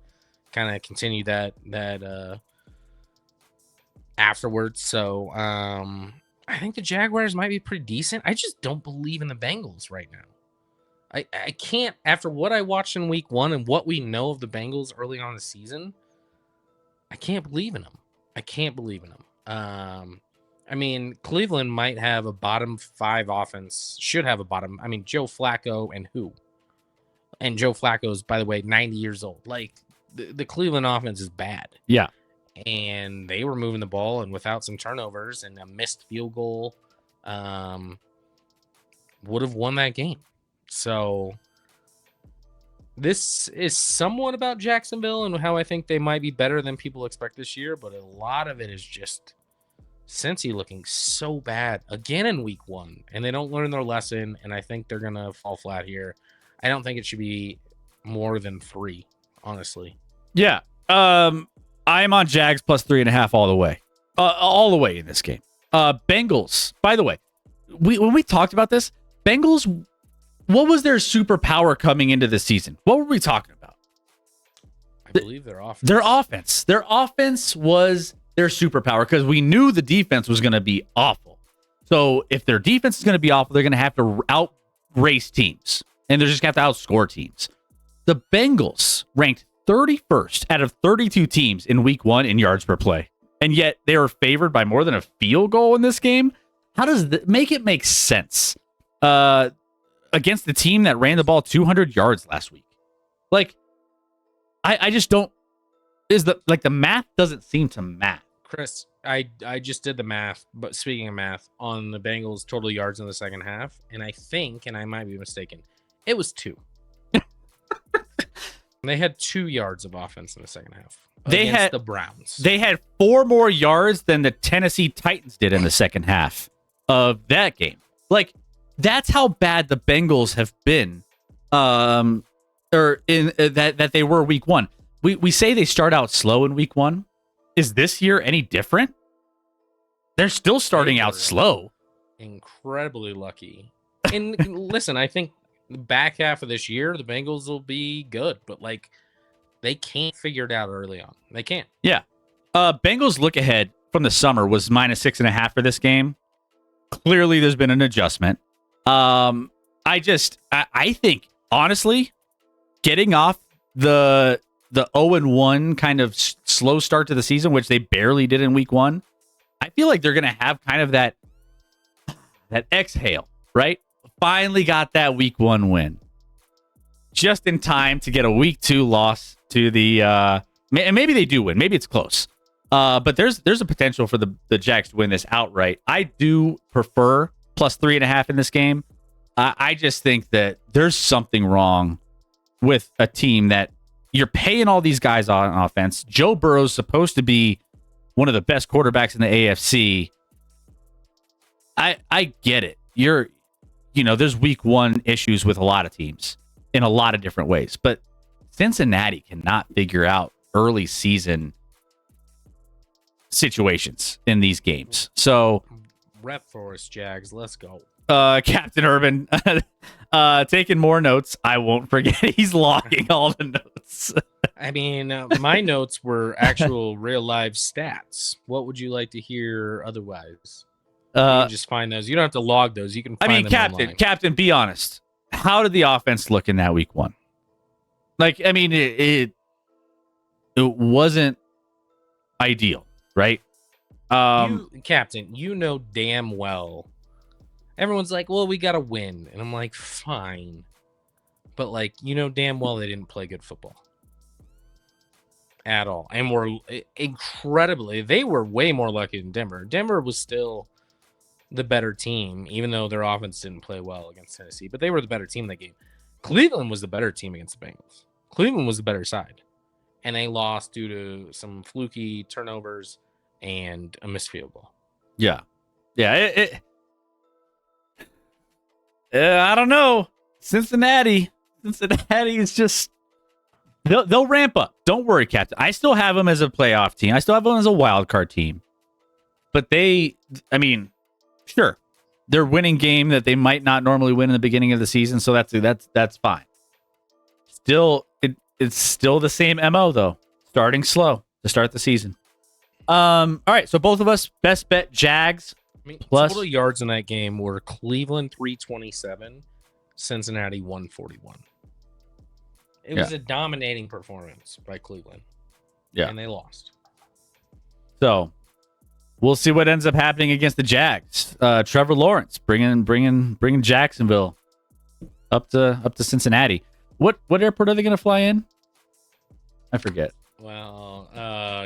kind of continued that afterwards. So I think the Jaguars might be pretty decent. I just don't believe in the Bengals right now. I can't, after what I watched in week 1 and what we know of the Bengals early on in the season, I can't believe in them. I mean, Cleveland might have a bottom 5 offense, should have a bottom. I mean, Joe Flacco and who? And Joe Flacco's, by the way, 90 years old. Like, the Cleveland offense is bad. Yeah. And they were moving the ball, and without some turnovers and a missed field goal, would have won that game. So this is somewhat about Jacksonville and how I think they might be better than people expect this year, but a lot of it is just Cincy looking so bad again in week 1, and they don't learn their lesson, and I think they're going to fall flat here. I don't think it should be more than 3, honestly. Yeah. I am on Jags plus 3.5 all the way. All the way in this game. Bengals, by the way, when we talked about this, Bengals, what was their superpower coming into the season? What were we talking about? I believe their offense. Their offense was their superpower because we knew the defense was going to be awful. So if their defense is going to be awful, they're going to have to outrace teams, and they're just going to have to outscore teams. The Bengals ranked 31st out of 32 teams in week 1 in yards per play, and yet they were favored by more than a field goal in this game. How does that make sense? Against the team that ran the ball 200 yards last week. Like, I just don't, the math doesn't seem to math. Chris, I just did the math, but speaking of math, on the Bengals total yards in the second half, and I think, and I might be mistaken, it was 2. They had 2 yards of offense in the second half. They had the Browns. They had 4 more yards than the Tennessee Titans did in the second half of that game. Like, that's how bad the Bengals have been, or in that they were week 1. We say they start out slow in week 1. Is this year any different? They're still starting out slow. Incredibly lucky. And listen, I think the back half of this year, the Bengals will be good, but like they can't figure it out early on. They can't. Yeah. Bengals look ahead from the summer was -6.5 for this game. Clearly, there's been an adjustment. I think honestly, getting off the 0-1 kind of slow start to the season, which they barely did in week 1, I feel like they're going to have kind of that exhale, right? Finally got that week 1 win. Just in time to get a week 2 loss to the and maybe they do win. Maybe it's close. But there's a potential for the Jags to win this outright. I do prefer plus 3.5 in this game. I just think that there's something wrong with a team that you're paying all these guys on offense. Joe Burrow's supposed to be one of the best quarterbacks in the AFC. I get it. There's week 1 issues with a lot of teams in a lot of different ways, but Cincinnati cannot figure out early season situations in these games. So rep for us, Jags. Let's go. Captain Urban taking more notes. I won't forget. He's logging all the notes. I mean, my notes were actual real live stats. What would you like to hear otherwise? You can just find those. You don't have to log those. You can find them online. Captain, be honest. How did the offense look in that week 1? Like, I mean, it wasn't ideal, right? Captain, you know damn well. Everyone's like, well, we got to win. And I'm like, fine. But, like, you know damn well they didn't play good football. At all. And were incredibly, they were way more lucky than Denver. Denver was still the better team, even though their offense didn't play well against Tennessee. But they were the better team that game. Cleveland was the better team against the Bengals. Cleveland was the better side. And they lost due to some fluky turnovers and a missed field goal. Yeah. Yeah. I don't know. Cincinnati is just, they'll ramp up. Don't worry, Captain. I still have them as a playoff team. I still have them as a wild card team. But sure, they're winning game that they might not normally win in the beginning of the season, so that's fine. Still, it's still the same MO though. Starting slow to start the season. All right, so both of us best bet Jags. Plus total yards in that game were Cleveland 327, Cincinnati 141. It was a dominating performance by Cleveland. Yeah, and they lost. So we'll see what ends up happening against the Jags. Trevor Lawrence bringing Jacksonville up to Cincinnati. What airport are they going to fly in? I forget. Well,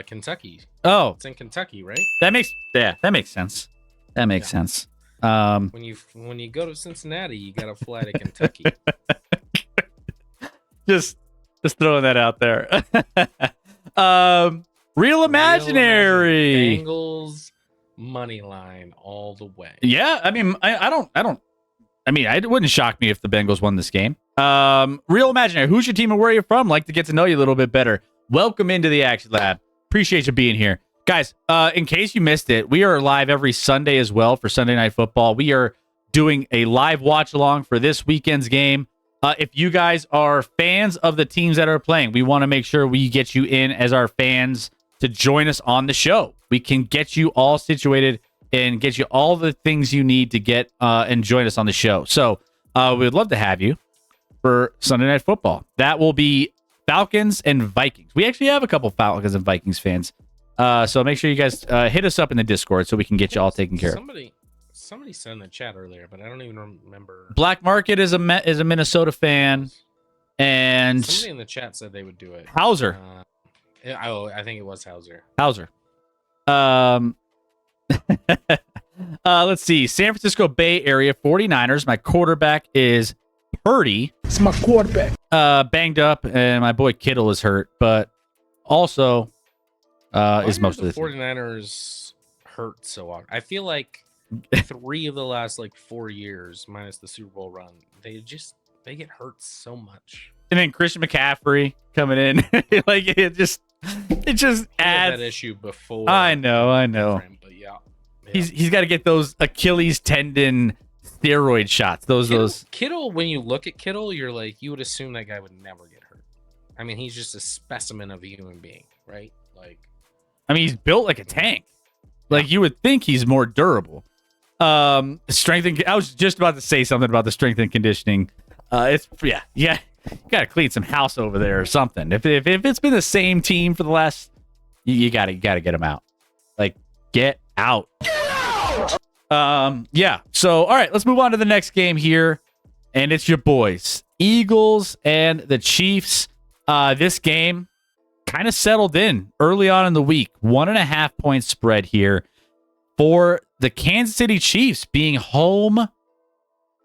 Kentucky. Oh, it's in Kentucky, right? That makes sense. That makes sense. When you go to Cincinnati, you got to fly to Kentucky. just throwing that out there. Real Imaginary. Bengals money line all the way. Yeah, I mean, it wouldn't shock me if the Bengals won this game. Real Imaginary, who's your team and where are you from? Like to get to know you a little bit better. Welcome into the Action Lab. Appreciate you being here. Guys, in case you missed it, we are live every Sunday as well for Sunday Night Football. We are doing a live watch along for this weekend's game. If you guys are fans of the teams that are playing, we want to make sure we get you in as our fans to join us on the show. We can get you all situated and get you all the things you need to get and join us on the show. So we'd love to have you for Sunday Night Football. That will be Falcons and Vikings. We actually have a couple Falcons and Vikings fans. So make sure you guys hit us up in the Discord so we can get you all taken care of. Somebody said in the chat earlier, but I don't even remember. Black Market is a Minnesota fan, and somebody in the chat said they would do it. Hauser. I think it was Hauser. Let's see. San Francisco Bay Area 49ers. My quarterback is Purdy. It's my quarterback. Banged up, and my boy Kittle is hurt, but also is most of the 49ers hurt so often. I feel like 3 of the last 4 years, minus the Super Bowl run, they get hurt so much. And then Christian McCaffrey coming in, it just adds that issue before. I know. But yeah. He's got to get those Achilles tendon steroid shots. Those Kittle. When you look at Kittle, you're like, you would assume that guy would never get hurt. I mean, he's just a specimen of a human being, right? He's built like a tank. You would think he's more durable. Strength and I was just about to say something about the strength and conditioning. You gotta clean some house over there or something. If it's been the same team for the last, you gotta get them out. Get out. Yeah. So all right, let's move on to the next game here, and it's your boys, Eagles and the Chiefs. This game kind of settled in early on in the week. 1.5 point spread here for the Kansas City Chiefs being home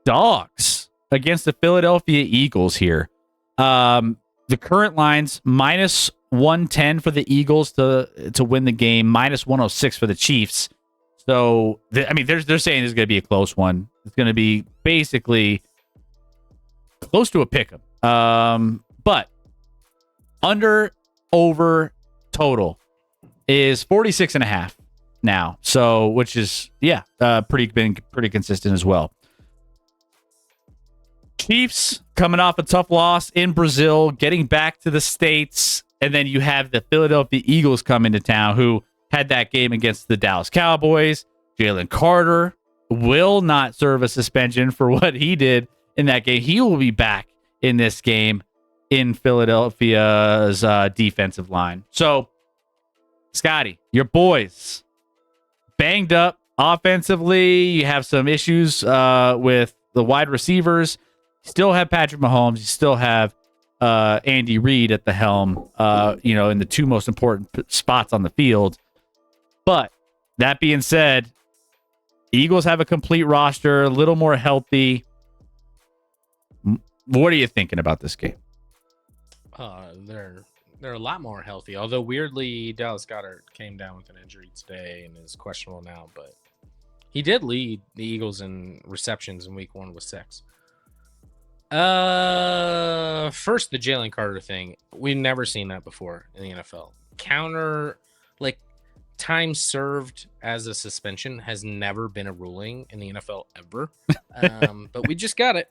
dogs against the Philadelphia Eagles here. The current line's minus 110 for the Eagles to win the game, minus 106 for the Chiefs. So, they're saying this is going to be a close one. It's going to be basically close to a pick 'em. But under over total is 46.5 now. So, which is, been pretty consistent as well. Chiefs coming off a tough loss in Brazil, getting back to the States, and then you have the Philadelphia Eagles come into town who had that game against the Dallas Cowboys. Jalen Carter will not serve a suspension for what he did in that game. He will be back in this game in Philadelphia's defensive line. So, Scotty, your boys banged up offensively. You have some issues with the wide receivers. You still have Patrick Mahomes. You still have Andy Reid at the helm, in the two most important spots on the field. But that being said, Eagles have a complete roster, a little more healthy. What are you thinking about this game? They're a lot more healthy. Although weirdly, Dallas Goedert came down with an injury today and is questionable now. But he did lead the Eagles in receptions in Week 1 with 6. First, the Jalen Carter thing. We've never seen that before in the NFL. Time served as a suspension has never been a ruling in the NFL ever. But we just got it.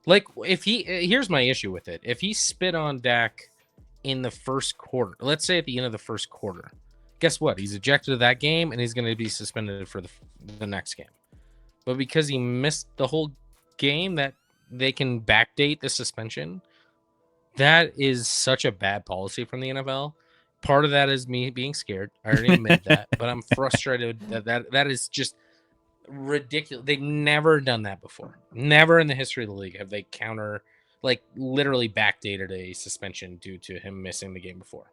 Here's my issue with it. If he spit on Dak in the first quarter, let's say at the end of the first quarter, guess what? He's ejected of that game and he's going to be suspended for the next game. But because he missed the whole game, that they can backdate the suspension. That is such a bad policy from the NFL. Part of that is me being scared. I already admit that, but I'm frustrated that is just ridiculous. They've never done that before. Never in the history of the league have they literally backdated a suspension due to him missing the game before.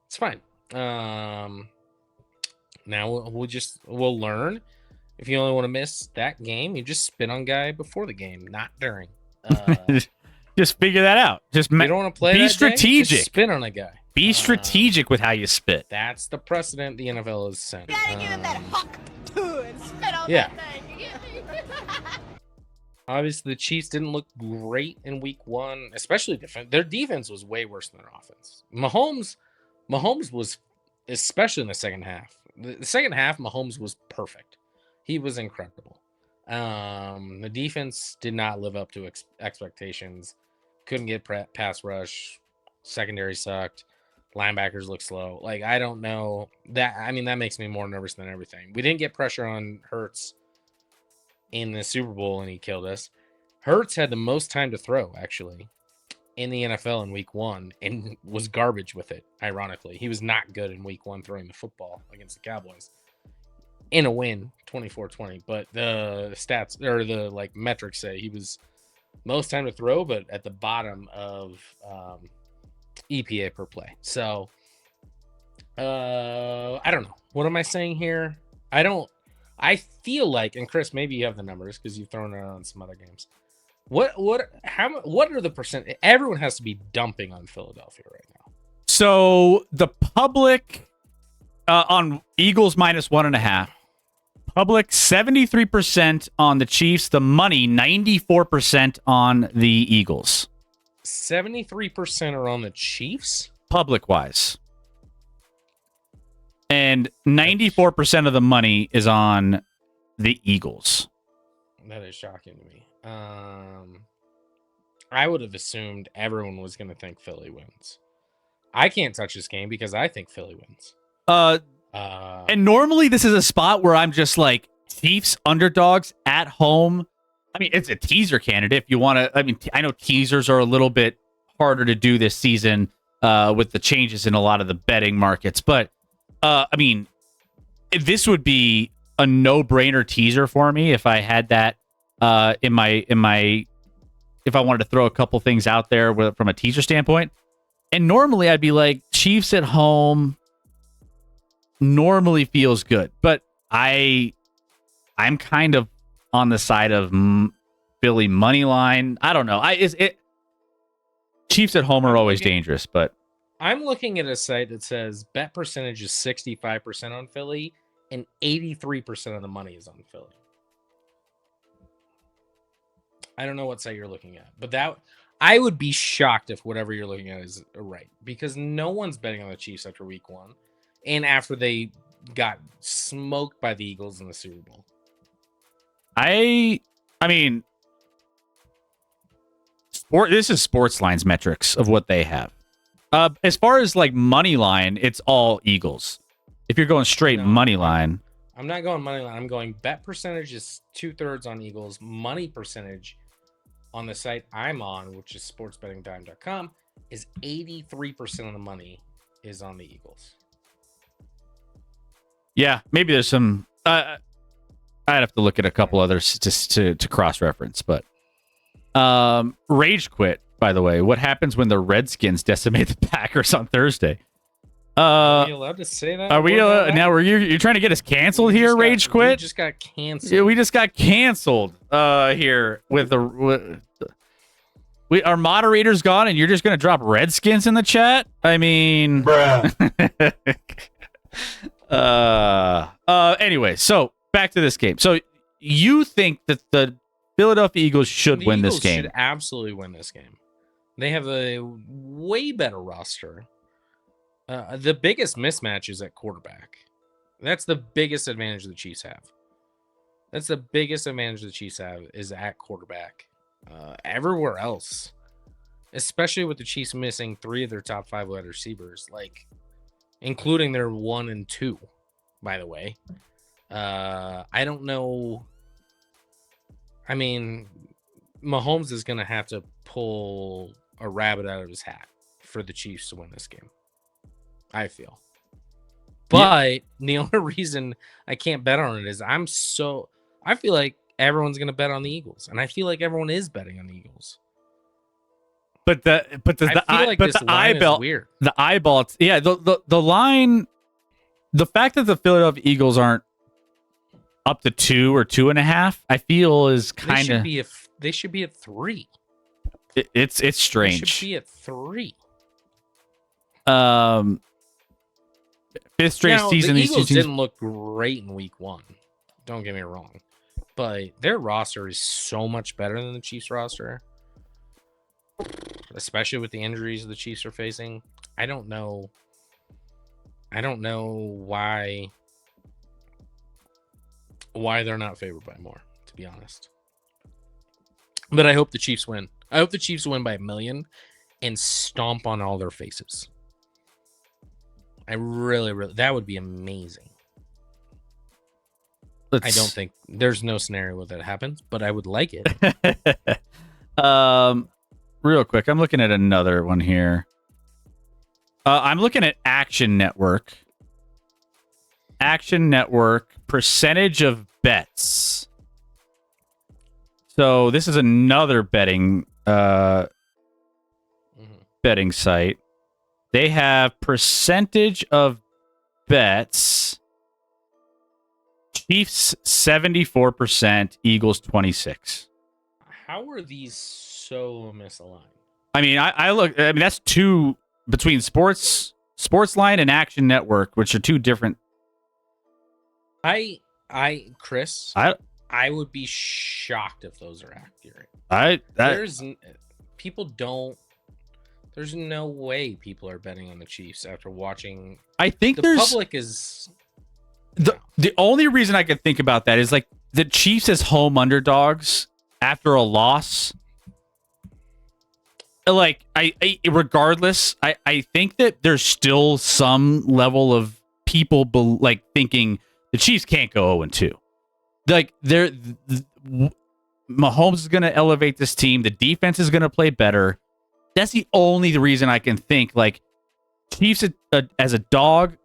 It's fine. Now we'll learn. If you only want to miss that game, you just spit on guy before the game, not during. Just figure that out. Just you don't want to play. Be that strategic. Day, just spit on a guy. Be strategic with how you spit. That's the precedent the NFL has set. You gotta give him that hawk too and spit on Yeah. that thing. Obviously, the Chiefs didn't look great in Week 1, especially defense. Their defense was way worse than their offense. Mahomes was, especially in the second half. The second half, Mahomes was perfect. He was incredible. The defense did not live up to expectations. Couldn't get pass rush. Secondary sucked. Linebackers look slow. I don't know. That makes me more nervous than everything. We didn't get pressure on Hurts in the Super Bowl, and he killed us. Hurts had the most time to throw, actually, in the NFL in Week 1, and was garbage with it, ironically. He was not good in Week 1 throwing the football against the Cowboys. In a win, 24-20. But the stats, or the metrics say he was most time to throw, but at the bottom of EPA per play. So, I don't know. What am I saying here? I feel like, and Chris, maybe you have the numbers because you've thrown it on some other games. What are the percent? Everyone has to be dumping on Philadelphia right now. So the public on Eagles -1.5. Public 73% on the Chiefs. The money 94% on the Eagles. 73% are on the Chiefs? Public wise. And 94% of the money is on the Eagles. That is shocking to me. I would have assumed everyone was going to think Philly wins. I can't touch this game because I think Philly wins. And normally this is a spot where I'm just like, Chiefs underdogs at home. I mean, it's a teaser candidate if you want to. I mean, I know teasers are a little bit harder to do this season with the changes in a lot of the betting markets. But, I mean, this would be a no-brainer teaser for me if I had that in my if I wanted to throw a couple things out there from a teaser standpoint. And normally I'd be like, Chiefs at home normally feels good. But I'm kind of on the side of Philly money line. I don't know. Chiefs at home are always dangerous, but I'm looking at a site that says bet percentage is 65% on Philly and 83% of the money is on Philly. I don't know what site you're looking at, but I would be shocked if whatever you're looking at is right, because no one's betting on the Chiefs after Week 1 and after they got smoked by the Eagles in the Super Bowl. I mean, this is sports lines metrics of what they have. As far as like money line, it's all Eagles. If you're going straight money line, I'm not going money line. I'm going bet percentage is 2/3 on Eagles. Money percentage on the site I'm on, which is sportsbettingdime.com, is 83% of the money is on the Eagles. yeah, maybe there's some. I'd have to look at a couple others just to cross reference, but rage quit. By the way, what happens when the Redskins decimate the Packers on Thursday? Are we allowed to say that? Are we now? You're trying to get us canceled here? Rage quit. We just got canceled. Yeah, we just got canceled here with our moderator's gone, and you're just gonna drop Redskins in the chat. I mean, anyway, so back to this game. So you think that the Philadelphia Eagles should win this game? Should absolutely win this game. They have a way better roster. The biggest mismatch is at quarterback. That's the biggest advantage the Chiefs have. That's the biggest advantage the Chiefs have is at quarterback. Everywhere else, especially with the Chiefs missing 3 of their top 5 wide receivers, like including their 1 and 2, by the way. I don't know. I mean, Mahomes is going to have to pull a rabbit out of his hat for the Chiefs to win this game, I feel. But the only reason I can't bet on it is I feel like everyone's going to bet on the Eagles, and I feel like everyone is betting on the Eagles. But the eyeball, weird. The eyeball, yeah. The line, the fact that the Philadelphia Eagles aren't up to 2 or 2.5, I feel is kind of. They should be at 3. It's strange. They should be at 3. 5th straight season. The These Eagles two teams didn't look great in week 1. Don't get me wrong, but their roster is so much better than the Chiefs roster, especially with the injuries the Chiefs are facing. I don't know why they're not favored by more, to be honest. But I hope the Chiefs win. I hope the Chiefs win by 1 million and stomp on all their faces. I really, that would be amazing. I don't think there's no scenario where that happens, but I would like it. Real quick, I'm looking at another one here. I'm looking at Action Network. Action Network percentage of bets. So this is another betting site. They have percentage of bets. Chiefs 74%, Eagles 26%. How are these so misaligned? I mean, I mean that's two between Sportsline and Action Network, which are two different. Chris, I would be shocked if those are accurate. There's no way people are betting on the Chiefs after watching. I think the public is. The only reason I could think about that is like the Chiefs as home underdogs after a loss. Like I regardless, I think that there's still some level of people like thinking the Chiefs can't go 0-2. Like Mahomes is going to elevate this team. The defense is going to play better. That's the only reason I can think like Chiefs as a dog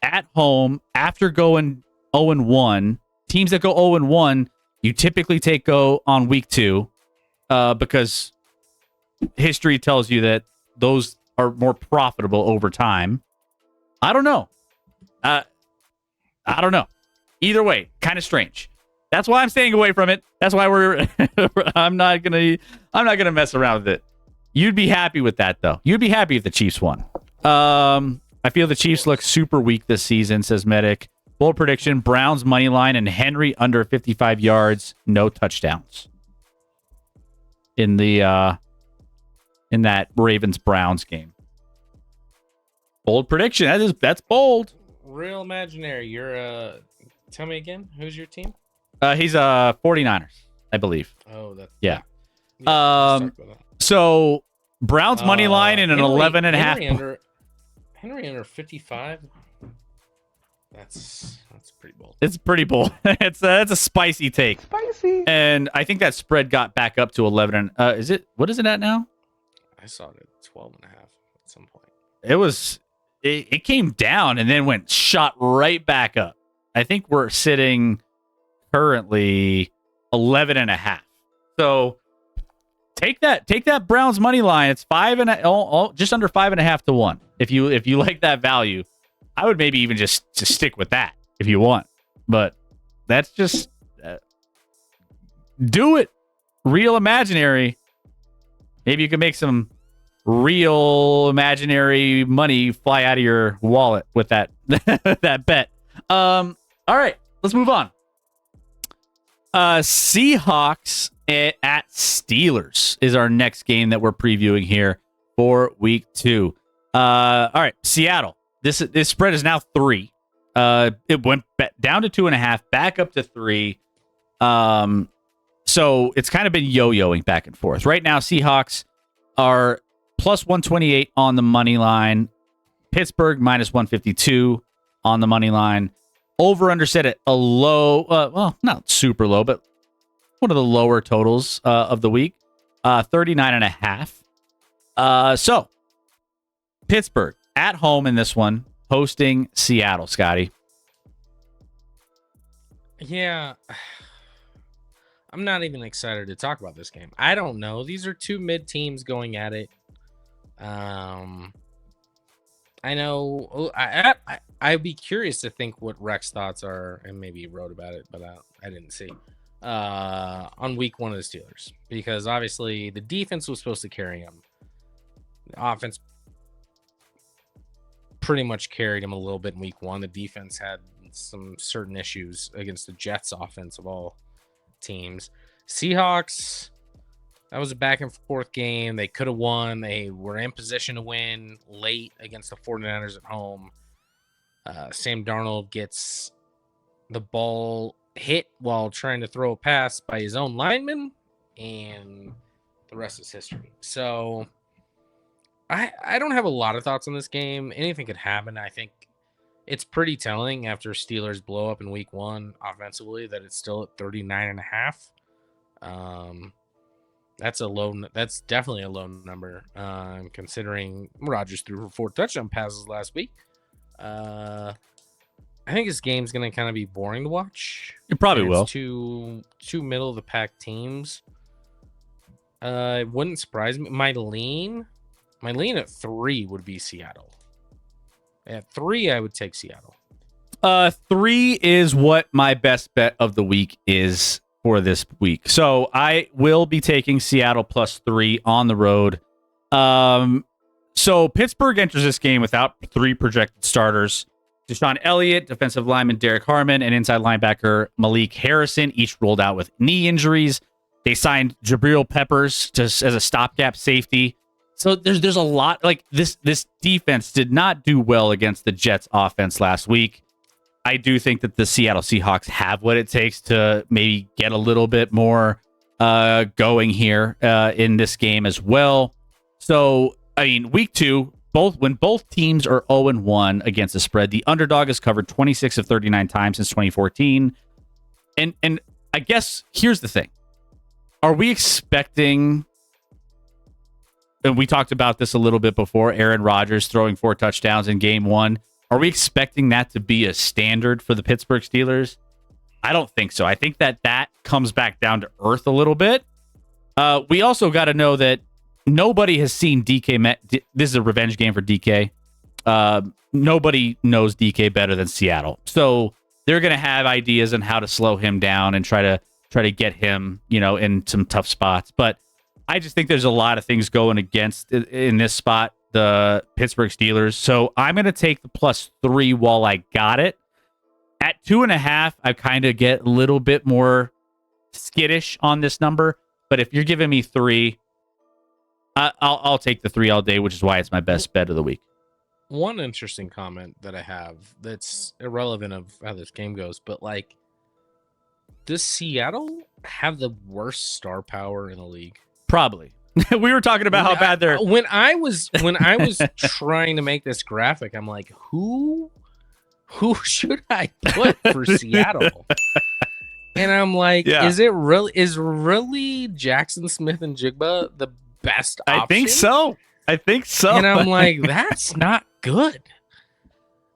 at home after going 0-1. Teams that go 0-1, you typically take go on week 2 because history tells you that those are more profitable over time. I don't know. I don't know. Either way, kind of strange. That's why I'm staying away from it. That's why I'm not gonna mess around with it. You'd be happy with that though. You'd be happy if the Chiefs won. I feel the Chiefs look super weak this season, says Medic. Bold prediction: Browns money line and Henry under 55 yards, no touchdowns. In that Ravens Browns game. Bold prediction. That's bold. Real imaginary. Tell me again. Who's your team? He's 49ers, I believe. Oh, that's yeah. let's talk about that. So Browns money line and an 11.5. Henry under 55. That's pretty bold. It's pretty bold. It's a spicy take. Spicy. And I think that spread got back up to 11. What is it at now? I saw it at 12.5 at some point. It came down and then shot right back up. I think we're sitting currently 11.5. So take that Browns money line. It's just under 5.5 to 1. If you like that value, I would maybe even just stick with that if you want. But that's just do it. Real imaginary. Maybe you can make some real imaginary money fly out of your wallet with that that bet. All right, let's move on. Seahawks at Steelers is our next game that we're previewing here for week 2. All right, Seattle. This spread is now 3. It went down to 2.5, back up to 3. So it's kind of been yo-yoing back and forth. Right now, Seahawks are plus 128 on the money line. Pittsburgh minus 152 on the money line. Over-under set at a low, well, not super low, but one of the lower totals of the week, 39.5. So, Pittsburgh at home in this one, hosting Seattle, Scotty. Yeah, I'm not even excited to talk about this game. I don't know. These are two mid teams going at it. I know. I'd be curious to think what Rex thoughts are, and maybe he wrote about it, but I didn't see on week 1 of the Steelers, because obviously the defense was supposed to carry him. The offense pretty much carried him a little bit in week 1. The defense had some certain issues against the Jets offense of all teams. Seahawks, that was a back and forth game. They could have won. They were in position to win late against the 49ers at home. Sam Darnold gets the ball hit while trying to throw a pass by his own lineman, and the rest is history. So I don't have a lot of thoughts on this game. Anything could happen. I think it's pretty telling after Steelers blow up in week 1 offensively that it's still at 39.5. That's definitely a low number, considering Rodgers threw for 4 touchdown passes last week. I think this game's going to kind of be boring to watch. It probably will. Two middle of the pack teams. It wouldn't surprise me. My lean at 3 would be Seattle. At 3, I would take Seattle. 3 is what my best bet of the week is for this week. So I will be taking Seattle plus 3 on the road. So Pittsburgh enters this game without 3 projected starters. Deshaun Elliott, defensive lineman Derek Harmon, and inside linebacker Malik Harrison, each rolled out with knee injuries. They signed Jabril Peppers just as a stopgap safety. So there's a lot, like this defense did not do well against the Jets offense last week. I do think that the Seattle Seahawks have what it takes to maybe get a little bit more going here in this game as well. So, I mean, week 2, when both teams are 0-1 against the spread, the underdog has covered 26 of 39 times since 2014. And I guess here's the thing. Are we expecting, and we talked about this a little bit before, Aaron Rodgers throwing 4 touchdowns in game 1. Are we expecting that to be a standard for the Pittsburgh Steelers? I don't think so. I think that comes back down to earth a little bit. We also got to know that nobody has seen DK. This is a revenge game for DK. Nobody knows DK better than Seattle. So they're going to have ideas on how to slow him down and try to get him, in some tough spots. But I just think there's a lot of things going against in this spot the Pittsburgh Steelers. So I'm going to take the plus 3 while I got it. At 2.5, I kind of get a little bit more skittish on this number. But if you're giving me 3, I'll take the 3 all day, which is why it's my best bet of the week. One interesting comment that I have that's irrelevant of how this game goes, but does Seattle have the worst star power in the league? Probably. We were talking about how bad they're. When I was trying to make this graphic, I'm like, who should I put for Seattle? And I'm like, Yeah. is really Jackson Smith and Jigba the best option? I think so. And I'm like, that's not good.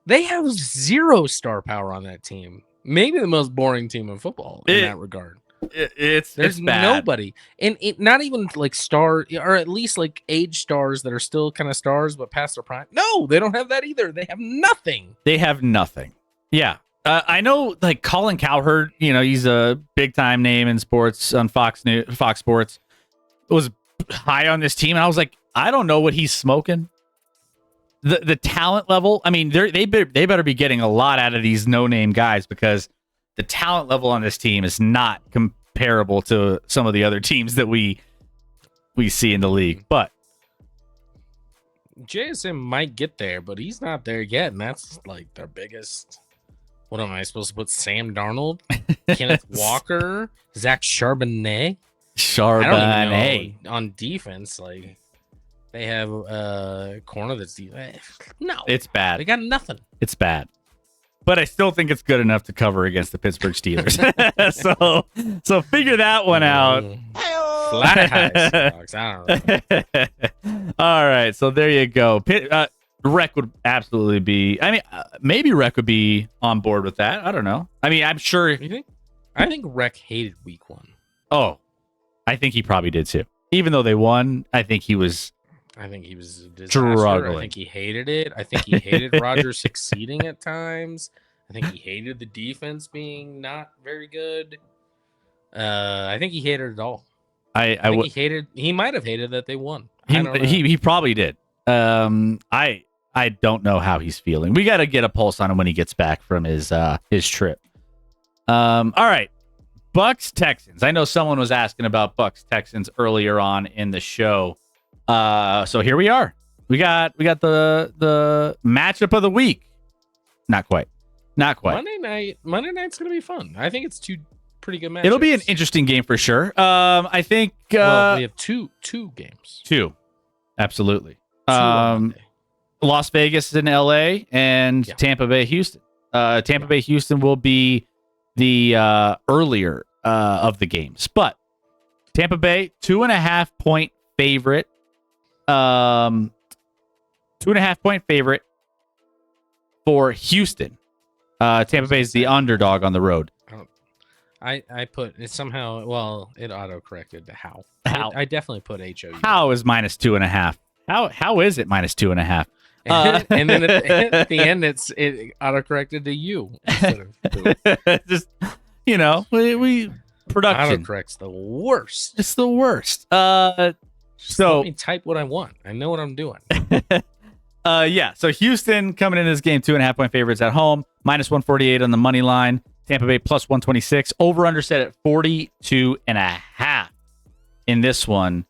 They have 0 star power on that team. Maybe the most boring team in football in that regard. There's bad. Nobody, and not even like star, or at least like age stars that are still kind of stars but past their prime. No, they don't have that either. They have nothing. Yeah. I know, like Colin Cowherd, he's a big time name in sports on Fox Sports, was high on this team, and I was like, I don't know what he's smoking. The talent level, I mean, they better be getting a lot out of these no name guys, because the talent level on this team is not comparable to some of the other teams that we see in the league. But JSM might get there, but he's not there yet, and that's like their biggest. What am I supposed to put? Sam Darnold, Kenneth Walker, Zach Charbonnet. I don't even know on defense. Like they have a corner that's no, it's bad. They got nothing. It's bad. But I still think it's good enough to cover against the Pittsburgh Steelers. so figure that one out. Flat high stocks. I don't know. All right, so there you go. Rec would absolutely be. I mean, maybe Rec would be on board with that. I don't know. I mean, I'm sure. You think? I think Rec hated week 1. Oh, I think he probably did too. Even though they won, I think he was. A disaster. Struggling. I think he hated it. I think he hated Rodgers succeeding at times. I think he hated the defense being not very good. I think he hated it all. I think he hated. He might have hated that they won. He probably did. I don't know how he's feeling. We got to get a pulse on him when he gets back from his trip. All right, Bucks Texans. I know someone was asking about Bucks Texans earlier on in the show. So here we are. We got the matchup of the week. Not quite. Monday night's gonna be fun. I think it's 2 pretty good matchups. It'll be an interesting game for sure. I think we have two games. 2, absolutely. Las Vegas in LA and Tampa Bay Houston. Tampa Bay Houston will be the earlier of the games, but Tampa Bay 2.5 point favorite. 2.5 point favorite for Houston. Tampa Bay is the underdog on the road. I put it somehow. Well, it auto corrected to how. I definitely put HOU. How is -2.5? How is it -2.5? And then at the end, it auto corrected to you instead of just we production autocorrect's the worst. It's the worst. So let me type what I want. I know what I'm doing. So Houston coming in this game 2.5 point favorites at home, -148 on the money line. Tampa Bay +126. Over under set at 42.5 in this one.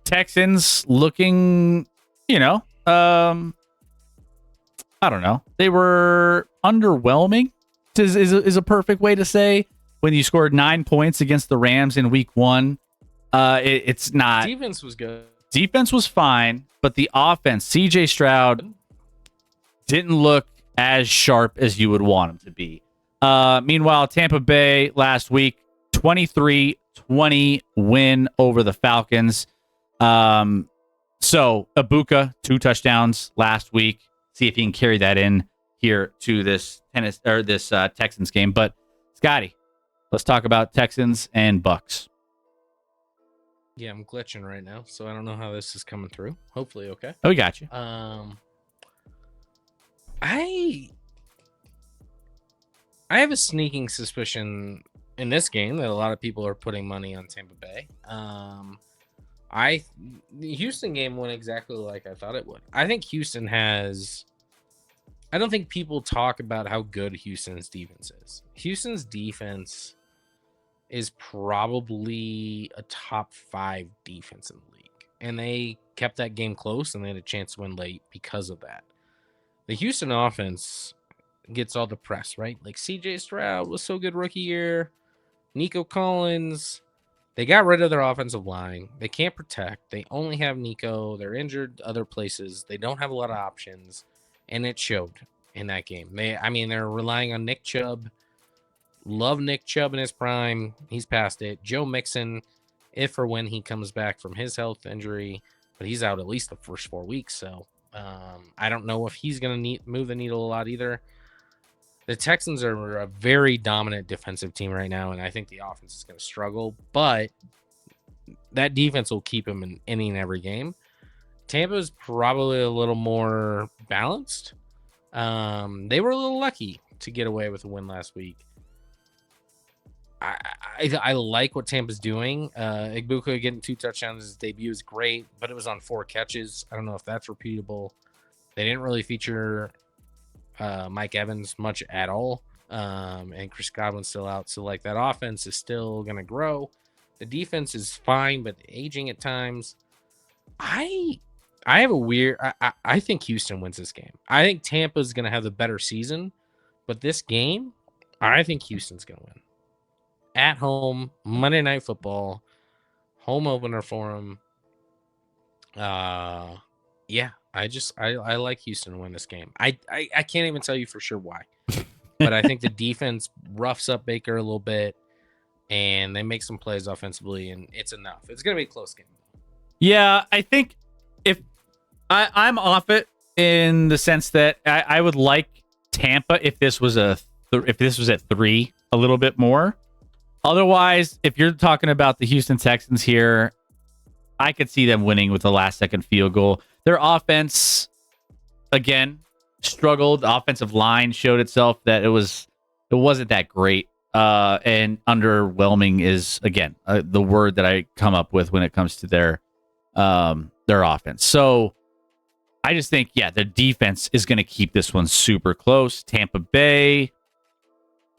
Texans looking, I don't know. They were underwhelming. Is a perfect way to say when you scored 9 points against the Rams in week 1. It's not. Defense was good. Defense was fine, but the offense, CJ Stroud, didn't look as sharp as you would want him to be. Meanwhile, Tampa Bay last week, 23-20 win over the Falcons. So Ibuka, 2 touchdowns last week. See if he can carry that in here to this Texans game. But Scotty, let's talk about Texans and Bucks. Yeah, I'm glitching right now, so I don't know how this is coming through. Hopefully, okay. Oh, we got you. I have a sneaking suspicion in this game that a lot of people are putting money on Tampa Bay. The Houston game went exactly like I thought it would. I think Houston has. I don't think people talk about how good Houston's defense is. Houston's defense is probably a top 5 defense in the league, and they kept that game close, and they had a chance to win late because of that. The Houston offense gets all the press, right? Like CJ Stroud was so good rookie year, Nico Collins, They got rid of their offensive line. They can't protect. They only have Nico. They're injured other places. They don't have a lot of options, and it showed in that game. They're relying on Nick Chubb. Love Nick Chubb in his prime. He's past it. Joe Mixon, if or when he comes back from his health injury, but he's out at least the first 4 weeks. So I don't know if he's going to move the needle a lot either. The Texans are a very dominant defensive team right now, and I think the offense is going to struggle, but that defense will keep them in any and every game. Tampa is probably a little more balanced. They were a little lucky to get away with a win last week. I like what Tampa's doing. Igbuka getting 2 touchdowns in his debut is great, but it was on 4 catches. I don't know if that's repeatable. They didn't really feature Mike Evans much at all, and Chris Godwin's still out, so like that offense is still gonna grow. The defense is fine, but aging at times. I have a weird. I think Houston wins this game. I think Tampa's gonna have the better season, but this game, I think Houston's gonna win. At home, Monday Night Football, home opener for them. Yeah, I like Houston to win this game. I can't even tell you for sure why, but I think the defense roughs up Baker a little bit, and they make some plays offensively, and it's enough. It's gonna be a close game. Yeah, I think if I'm off it in the sense that I would like Tampa if this was at 3 a little bit more. Otherwise, if you're talking about the Houston Texans here, I could see them winning with a last-second field goal. Their offense, again, struggled. The offensive line showed itself that it wasn't that great. And underwhelming is, again, the word that I come up with when it comes to their offense. So I just think, the defense is going to keep this one super close. Tampa Bay.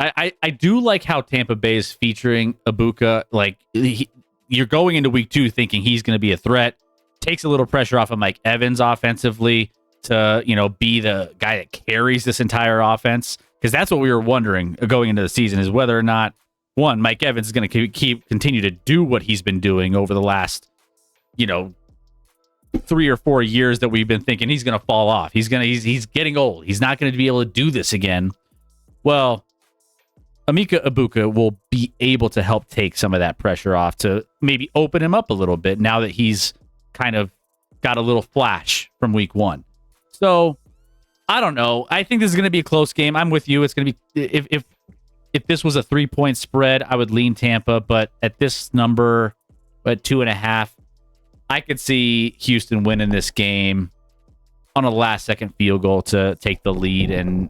I do like how Tampa Bay is featuring Ibuka. Like, you're going into week 2 thinking he's going to be a threat. Takes a little pressure off of Mike Evans offensively to, be the guy that carries this entire offense. Because that's what we were wondering going into the season, is whether or not, one, Mike Evans is going to continue to do what he's been doing over the last, 3 or 4 years that we've been thinking he's going to fall off. He's getting old. He's not going to be able to do this again. Well, Emeka Egbuka will be able to help take some of that pressure off, to maybe open him up a little bit now that he's kind of got a little flash from week 1. So I don't know. I think this is going to be a close game. I'm with you. It's going to be, if this was a 3-point spread, I would lean Tampa, but at this number, at 2.5, I could see Houston winning this game on a last-second field goal to take the lead and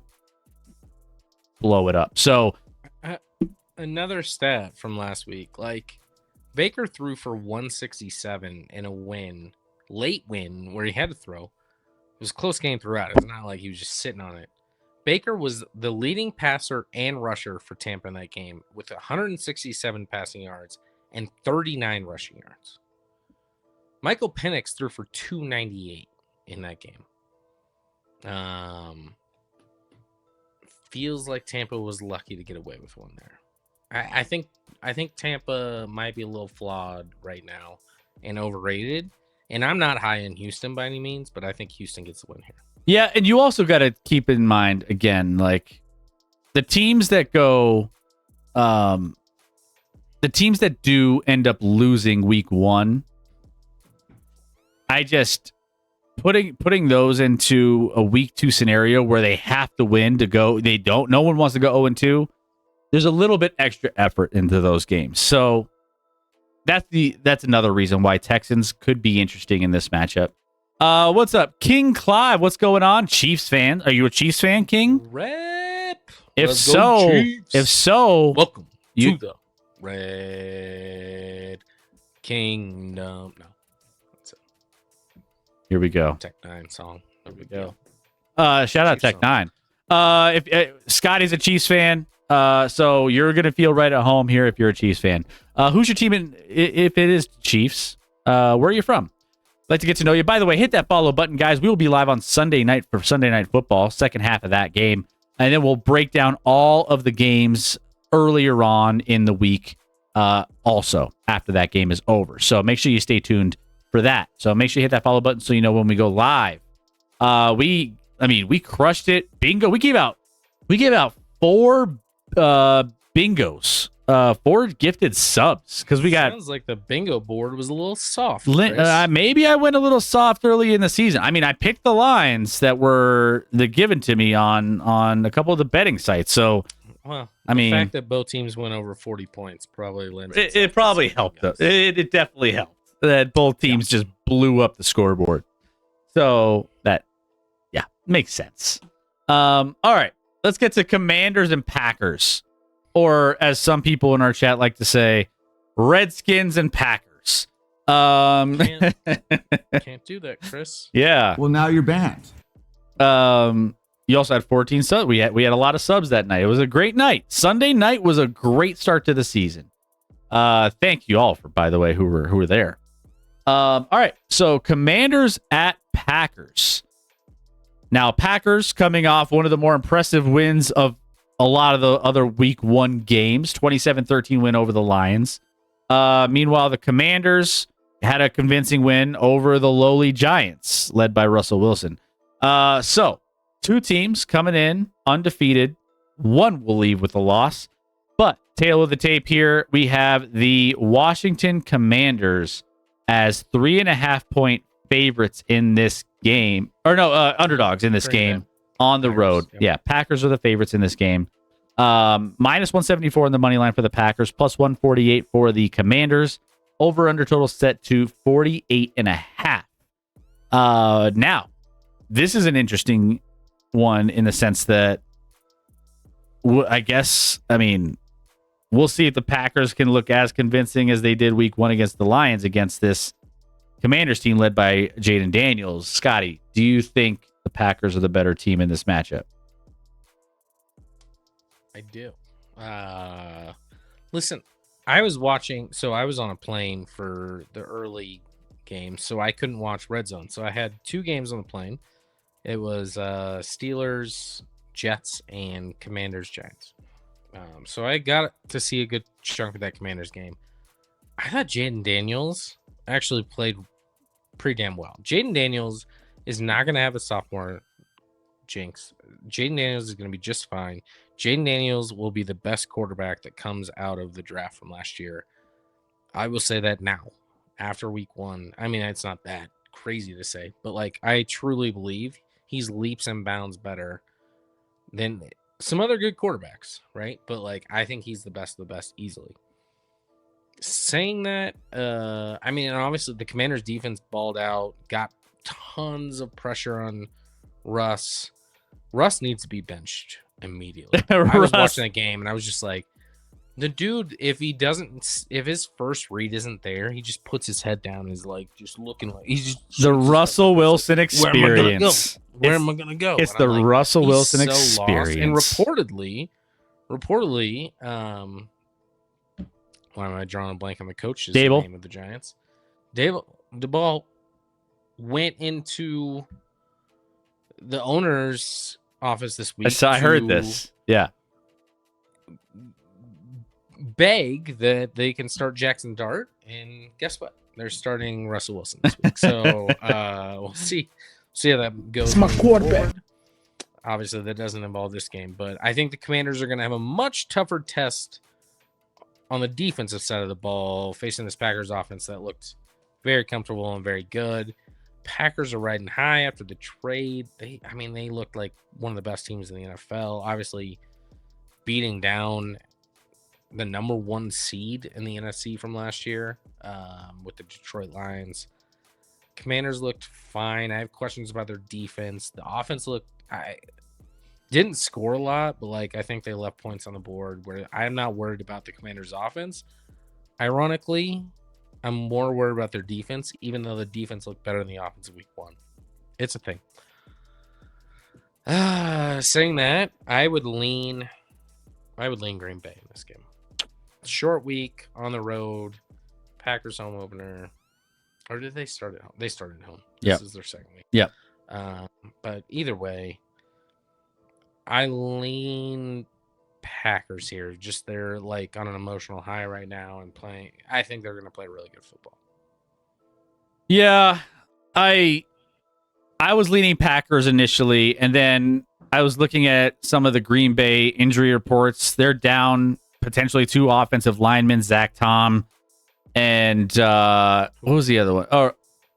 blow it up. So another stat from last week, like Baker threw for 167 in a late win where he had to throw. It was a close game throughout. It's not like he was just sitting on it. Baker was the leading passer and rusher for Tampa in that game with 167 passing yards and 39 rushing yards. Michael Penix threw for 298 in that game. Feels like Tampa was lucky to get away with one there. I think Tampa might be a little flawed right now and overrated. And I'm not high in Houston by any means, but I think Houston gets the win here. Yeah, and you also got to keep in mind, again, like the teams that go, the teams that do end up losing week 1, I just putting those into a week 2 scenario where they have to win to go. No one wants to go 0-2. There's a little bit extra effort into those games. So that's another reason why Texans could be interesting in this matchup. What's up, King Clive? What's going on, Chiefs fan? Are you a Chiefs fan, King? Rep. If so, welcome to the Red Kingdom. No, that's it. Here we go. Tech 9 song. There we go. Shout out Tech 9. If Scotty's a Chiefs fan, so you're gonna feel right at home here if you're a Chiefs fan. Who's your team if it is Chiefs? Where are you from? Like to get to know you. By the way, hit that follow button, guys. We will be live on Sunday night for Sunday Night Football, second half of that game. And then we'll break down all of the games earlier on in the week also after that game is over. So make sure you stay tuned for that. So make sure you hit that follow button so you know when we go live. We crushed it. Bingo. We gave out 4 bingos. 4 gifted subs because we got. Sounds like the bingo board was a little soft. Chris. Maybe I went a little soft early in the season. I mean, I picked the lines that were given to me on a couple of the betting sites. So, well, the fact that both teams went over 40 points probably lends. It probably helped us. It definitely helped that both teams just blew up the scoreboard. So that, makes sense. All right, let's get to Commanders and Packers. Or, as some people in our chat like to say, Redskins and Packers. Can't do that, Chris. Yeah. Well, now you're banned. You also had 14 subs. We had a lot of subs that night. It was a great night. Sunday night was a great start to the season. Thank you all for, by the way, who were there. All right. So Commanders at Packers. Now, Packers coming off one of the more impressive wins of a lot of the other week 1 games, 27-13 win over the Lions. Meanwhile, the Commanders had a convincing win over the lowly Giants, led by Russell Wilson. So 2 teams coming in undefeated. One will leave with a loss. But tail of the tape here, we have the Washington Commanders as 3.5-point favorites in this game. Or no, underdogs in this game. On the road. Yep. Yeah, Packers are the favorites in this game. Minus 174 on the money line for the Packers, plus 148 for the Commanders. Over under total set to 48.5. Now, this is an interesting one in the sense that we'll see if the Packers can look as convincing as they did week 1 against the Lions against this Commanders team led by Jaden Daniels. Scotty, do you think the Packers are the better team in this matchup? I do. Listen, I was on a plane for the early game, so I couldn't watch Red Zone. So I had 2 games on the plane. It was Steelers, Jets, and Commanders, Giants. So I got to see a good chunk of that Commanders game. I thought Jaden Daniels actually played pretty damn well. Jaden Daniels is not going to have a sophomore jinx. Jaden Daniels is going to be just fine. Jaden Daniels will be the best quarterback that comes out of the draft from last year. I will say that now, after week 1. I mean, it's not that crazy to say, but I truly believe he's leaps and bounds better than some other good quarterbacks, right? But I think he's the best of the best easily. Saying that, and obviously the Commanders defense balled out, got tons of pressure on Russ. Russ needs to be benched immediately. I was watching that game and I was just like, the dude, if his first read isn't there, he just puts his head down and is just looking like he's just the Russell Wilson experience. Where am I gonna go? It's the Russell Wilson experience. And reportedly, why am I drawing a blank on the coach's name of the Giants? Daboll went into the owner's office this week. I heard this. Yeah. Beg that they can start Jackson Dart, and guess what? They're starting Russell Wilson this week. So we'll see how that goes. It's my quarterback. Forward. Obviously, that doesn't involve this game, but I think the Commanders are going to have a much tougher test on the defensive side of the ball, facing this Packers offense that looked very comfortable and very good. Packers are riding high after the trade. They looked like one of the best teams in the NFL. Obviously, beating down the number 1 seed in the NFC from last year with the Detroit Lions. Commanders looked fine. I have questions about their defense. The offense didn't score a lot, but I think they left points on the board where I'm not worried about the Commanders' offense. Ironically, I'm more worried about their defense, even though the defense looked better than the offense in week 1. It's a thing. Saying that, I would lean Green Bay in this game. Short week on the road, Packers home opener. Or did they start at home? They started at home. This is their second week. Yeah. But either way, I lean Packers here. Just they're like on an emotional high right now and playing. I think they're going to play really good football. Yeah, I was leaning Packers initially, and then I was looking at some of the Green Bay injury reports. They're down potentially 2 offensive linemen, Zach Tom, and what was the other one? Oh,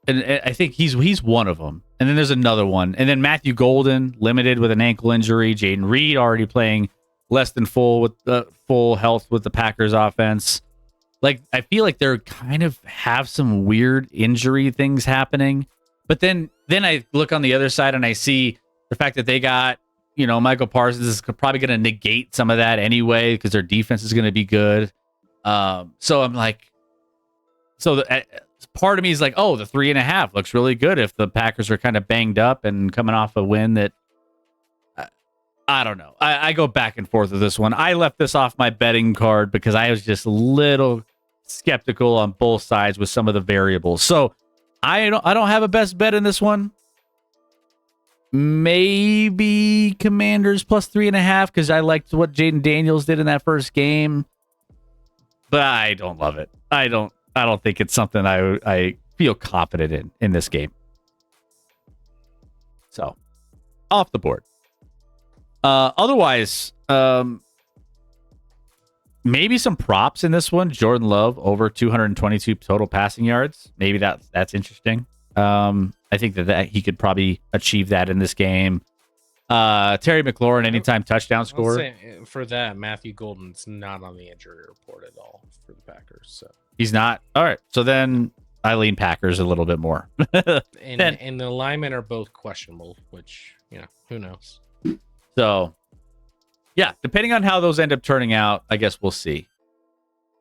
and I think he's one of them. And then there's another one. And then Matthew Golden, limited with an ankle injury. Jaden Reed already playing less than full health with the Packers offense. Like, I feel like they're kind of have some weird injury things happening. But then I look on the other side and I see the fact that they got, Michael Parsons is probably going to negate some of that anyway because their defense is going to be good. So I'm like, part of me is like, oh, the 3.5 looks really good if the Packers are kind of banged up and coming off a win that I don't know. I go back and forth with this one. I left this off my betting card because I was just a little skeptical on both sides with some of the variables. So I don't have a best bet in this one. Maybe Commanders plus 3.5 because I liked what Jaden Daniels did in that first game, but I don't love it. I don't think it's something I feel confident in this game. So off the board. Otherwise, maybe some props in this one. Jordan Love over 222 total passing yards. Maybe that's interesting. I think that he could probably achieve that in this game. Terry McLaurin, anytime touchdown score. For that, Matthew Golden's not on the injury report at all for the Packers. So he's not. All right. So then I lean Packers a little bit more. and the linemen are both questionable, which, who knows? So, yeah, depending on how those end up turning out, I guess we'll see.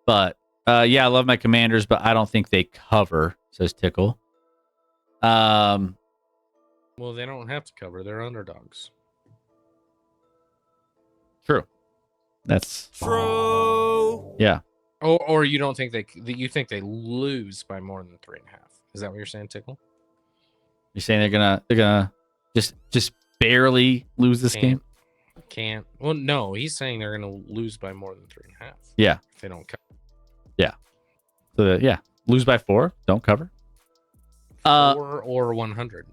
But, yeah, I love my Commanders, but I don't think they cover, says Tickle. Well, they don't have to cover. They're underdogs. True. That's True. Yeah. Or you don't think you think they lose by more than 3.5? Is that what you're saying, Tickle? You're saying they're gonna just barely lose this game? Can't. Well, no, he's saying they're gonna lose by more than 3.5. Yeah. If they don't cover. Yeah. So lose by 4, don't cover. 4 or 100.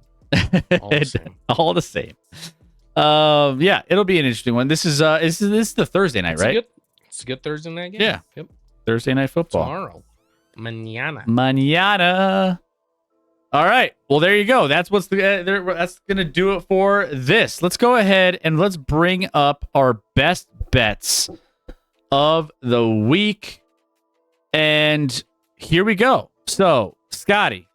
All the same. All the same. Yeah, it'll be an interesting one. This is the Thursday night, right? It's a good Thursday night game. Yeah. Yep. Thursday night football. Tomorrow. Mañana. All right. Well, there you go. That's that's gonna do it for this. Let's go ahead and let's bring up our best bets of the week. And here we go. So, Scotty,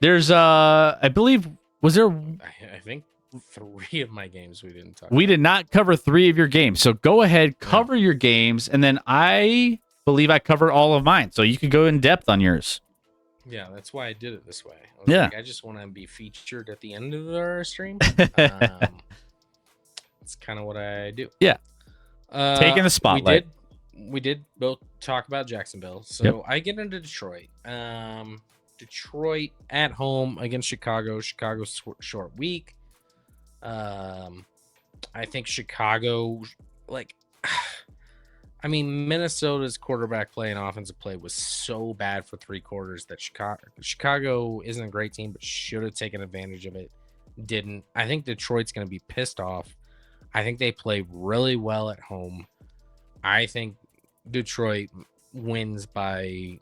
there's I believe I think 3 of my games we didn't talk about. We did not cover 3 of your games. So go ahead, cover your games, and then I believe I covered all of mine. So you could go in depth on yours. Yeah, that's why I did it this way. I just want to be featured at the end of our stream. It's kind of what I do. Yeah. Taking the spotlight. We did both talk about Jacksonville. So I get into Detroit. Detroit at home against Chicago. Chicago's short week. I think Chicago, Minnesota's quarterback play and offensive play was so bad for 3 quarters that Chicago isn't a great team, but should have taken advantage of it. Didn't. I think Detroit's going to be pissed off. I think they play really well at home. I think Detroit wins by,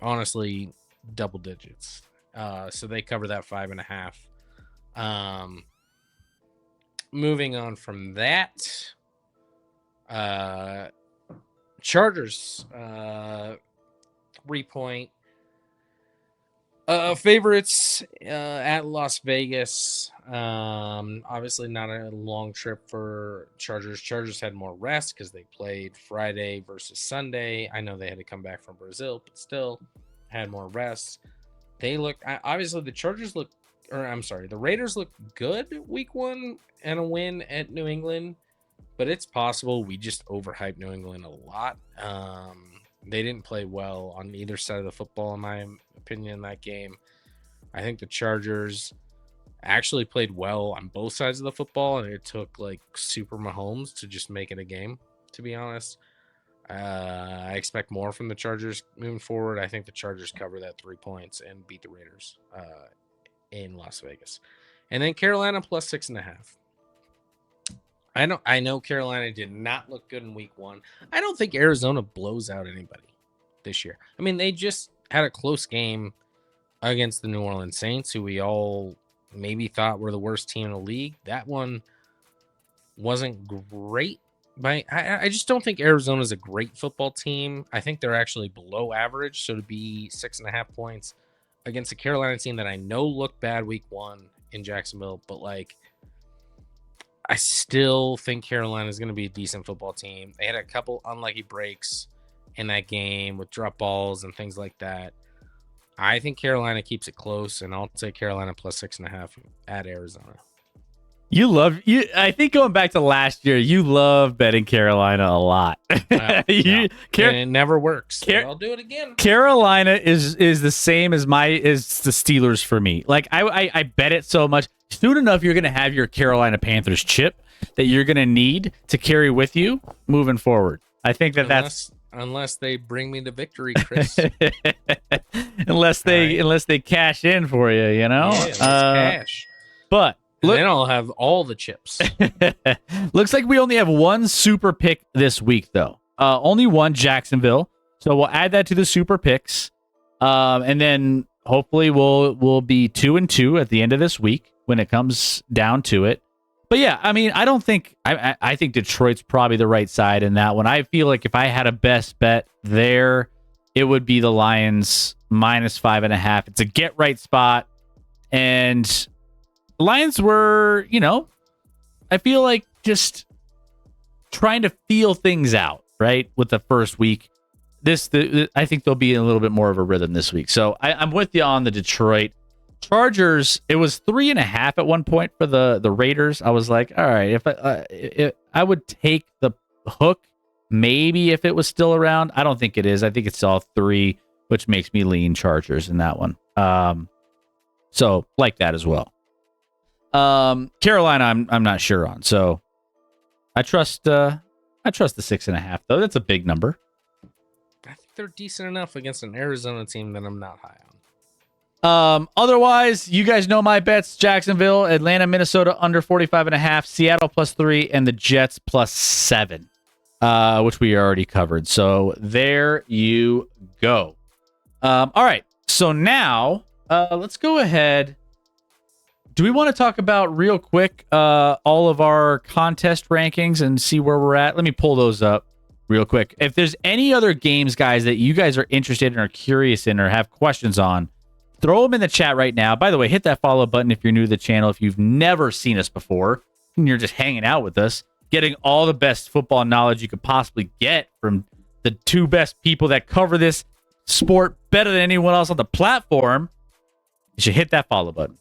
honestly, double digits. So they cover that 5.5. Moving on from that, Chargers 3-point favorites at Las Vegas. Obviously not a long trip for Chargers. Chargers had more rest because they played Friday versus Sunday. I know they had to come back from Brazil, but still had more rest. They look, obviously the Raiders look good week 1 and a win at New England, but it's possible we just overhyped New England a lot. They didn't play well on either side of the football, in my opinion, in that game. I think the Chargers actually played well on both sides of the football, and it took like Super Mahomes to just make it a game, to be honest. I expect more from the Chargers moving forward. I think the Chargers cover that 3 points and beat the Raiders in Las Vegas. And then Carolina plus 6.5. I know Carolina did not look good in week 1. I don't think Arizona blows out anybody this year. I mean, they just had a close game against the New Orleans Saints, who we all maybe thought were the worst team in the league. That one wasn't great. I just don't think Arizona's a great football team. I think they're actually below average. So to be 6.5 points against a Carolina team that I know looked bad week 1 in Jacksonville, but like, I still think Carolina is going to be a decent football team. They had a couple unlucky breaks in that game with drop balls and things like that. I think Carolina keeps it close, and I'll take Carolina plus 6.5 at Arizona. I think going back to last year, you love betting Carolina a lot. And it never works. So I'll do it again. Carolina is the same as the Steelers for me. Like I bet it so much. Soon enough, you're going to have your Carolina Panthers chip that you're going to need to carry with you moving forward. I think unless they bring me the victory, Chris. unless they cash in for you, you know. Yeah, cash. But then I'll have all the chips. Looks like we only have one super pick this week, though. Only one, Jacksonville. So we'll add that to the super picks, and then hopefully we'll be 2-2 at the end of this week when it comes down to it. But yeah, I mean, I don't think I think Detroit's probably the right side in that one. I feel like if I had a best bet there, it would be the Lions minus 5.5. It's a get right spot, and Lions were, I feel like just trying to feel things out, right? With the first week. I think they'll be in a little bit more of a rhythm this week. So I'm with you on the Detroit. Chargers, it was 3.5 at one point for the Raiders. I was like, all right, if I would take the hook, maybe if it was still around. I don't think it is. I think it's all 3, which makes me lean Chargers in that one. So like that as well. Carolina, I'm not sure on. So I trust the 6.5 though. That's a big number. I think they're decent enough against an Arizona team that I'm not high on. Otherwise, you guys know my bets: Jacksonville, Atlanta, Minnesota under 45.5, Seattle plus 3, and the Jets plus 7, which we already covered. So there you go. All right. So now, let's go ahead. Do we want to talk about real quick all of our contest rankings and see where we're at? Let me pull those up real quick. If there's any other games, guys, that you guys are interested in or curious in or have questions on, throw them in the chat right now. By the way, hit that follow button if you're new to the channel. If you've never seen us before and you're just hanging out with us, getting all the best football knowledge you could possibly get from the 2 best people that cover this sport better than anyone else on the platform, you should hit that follow button.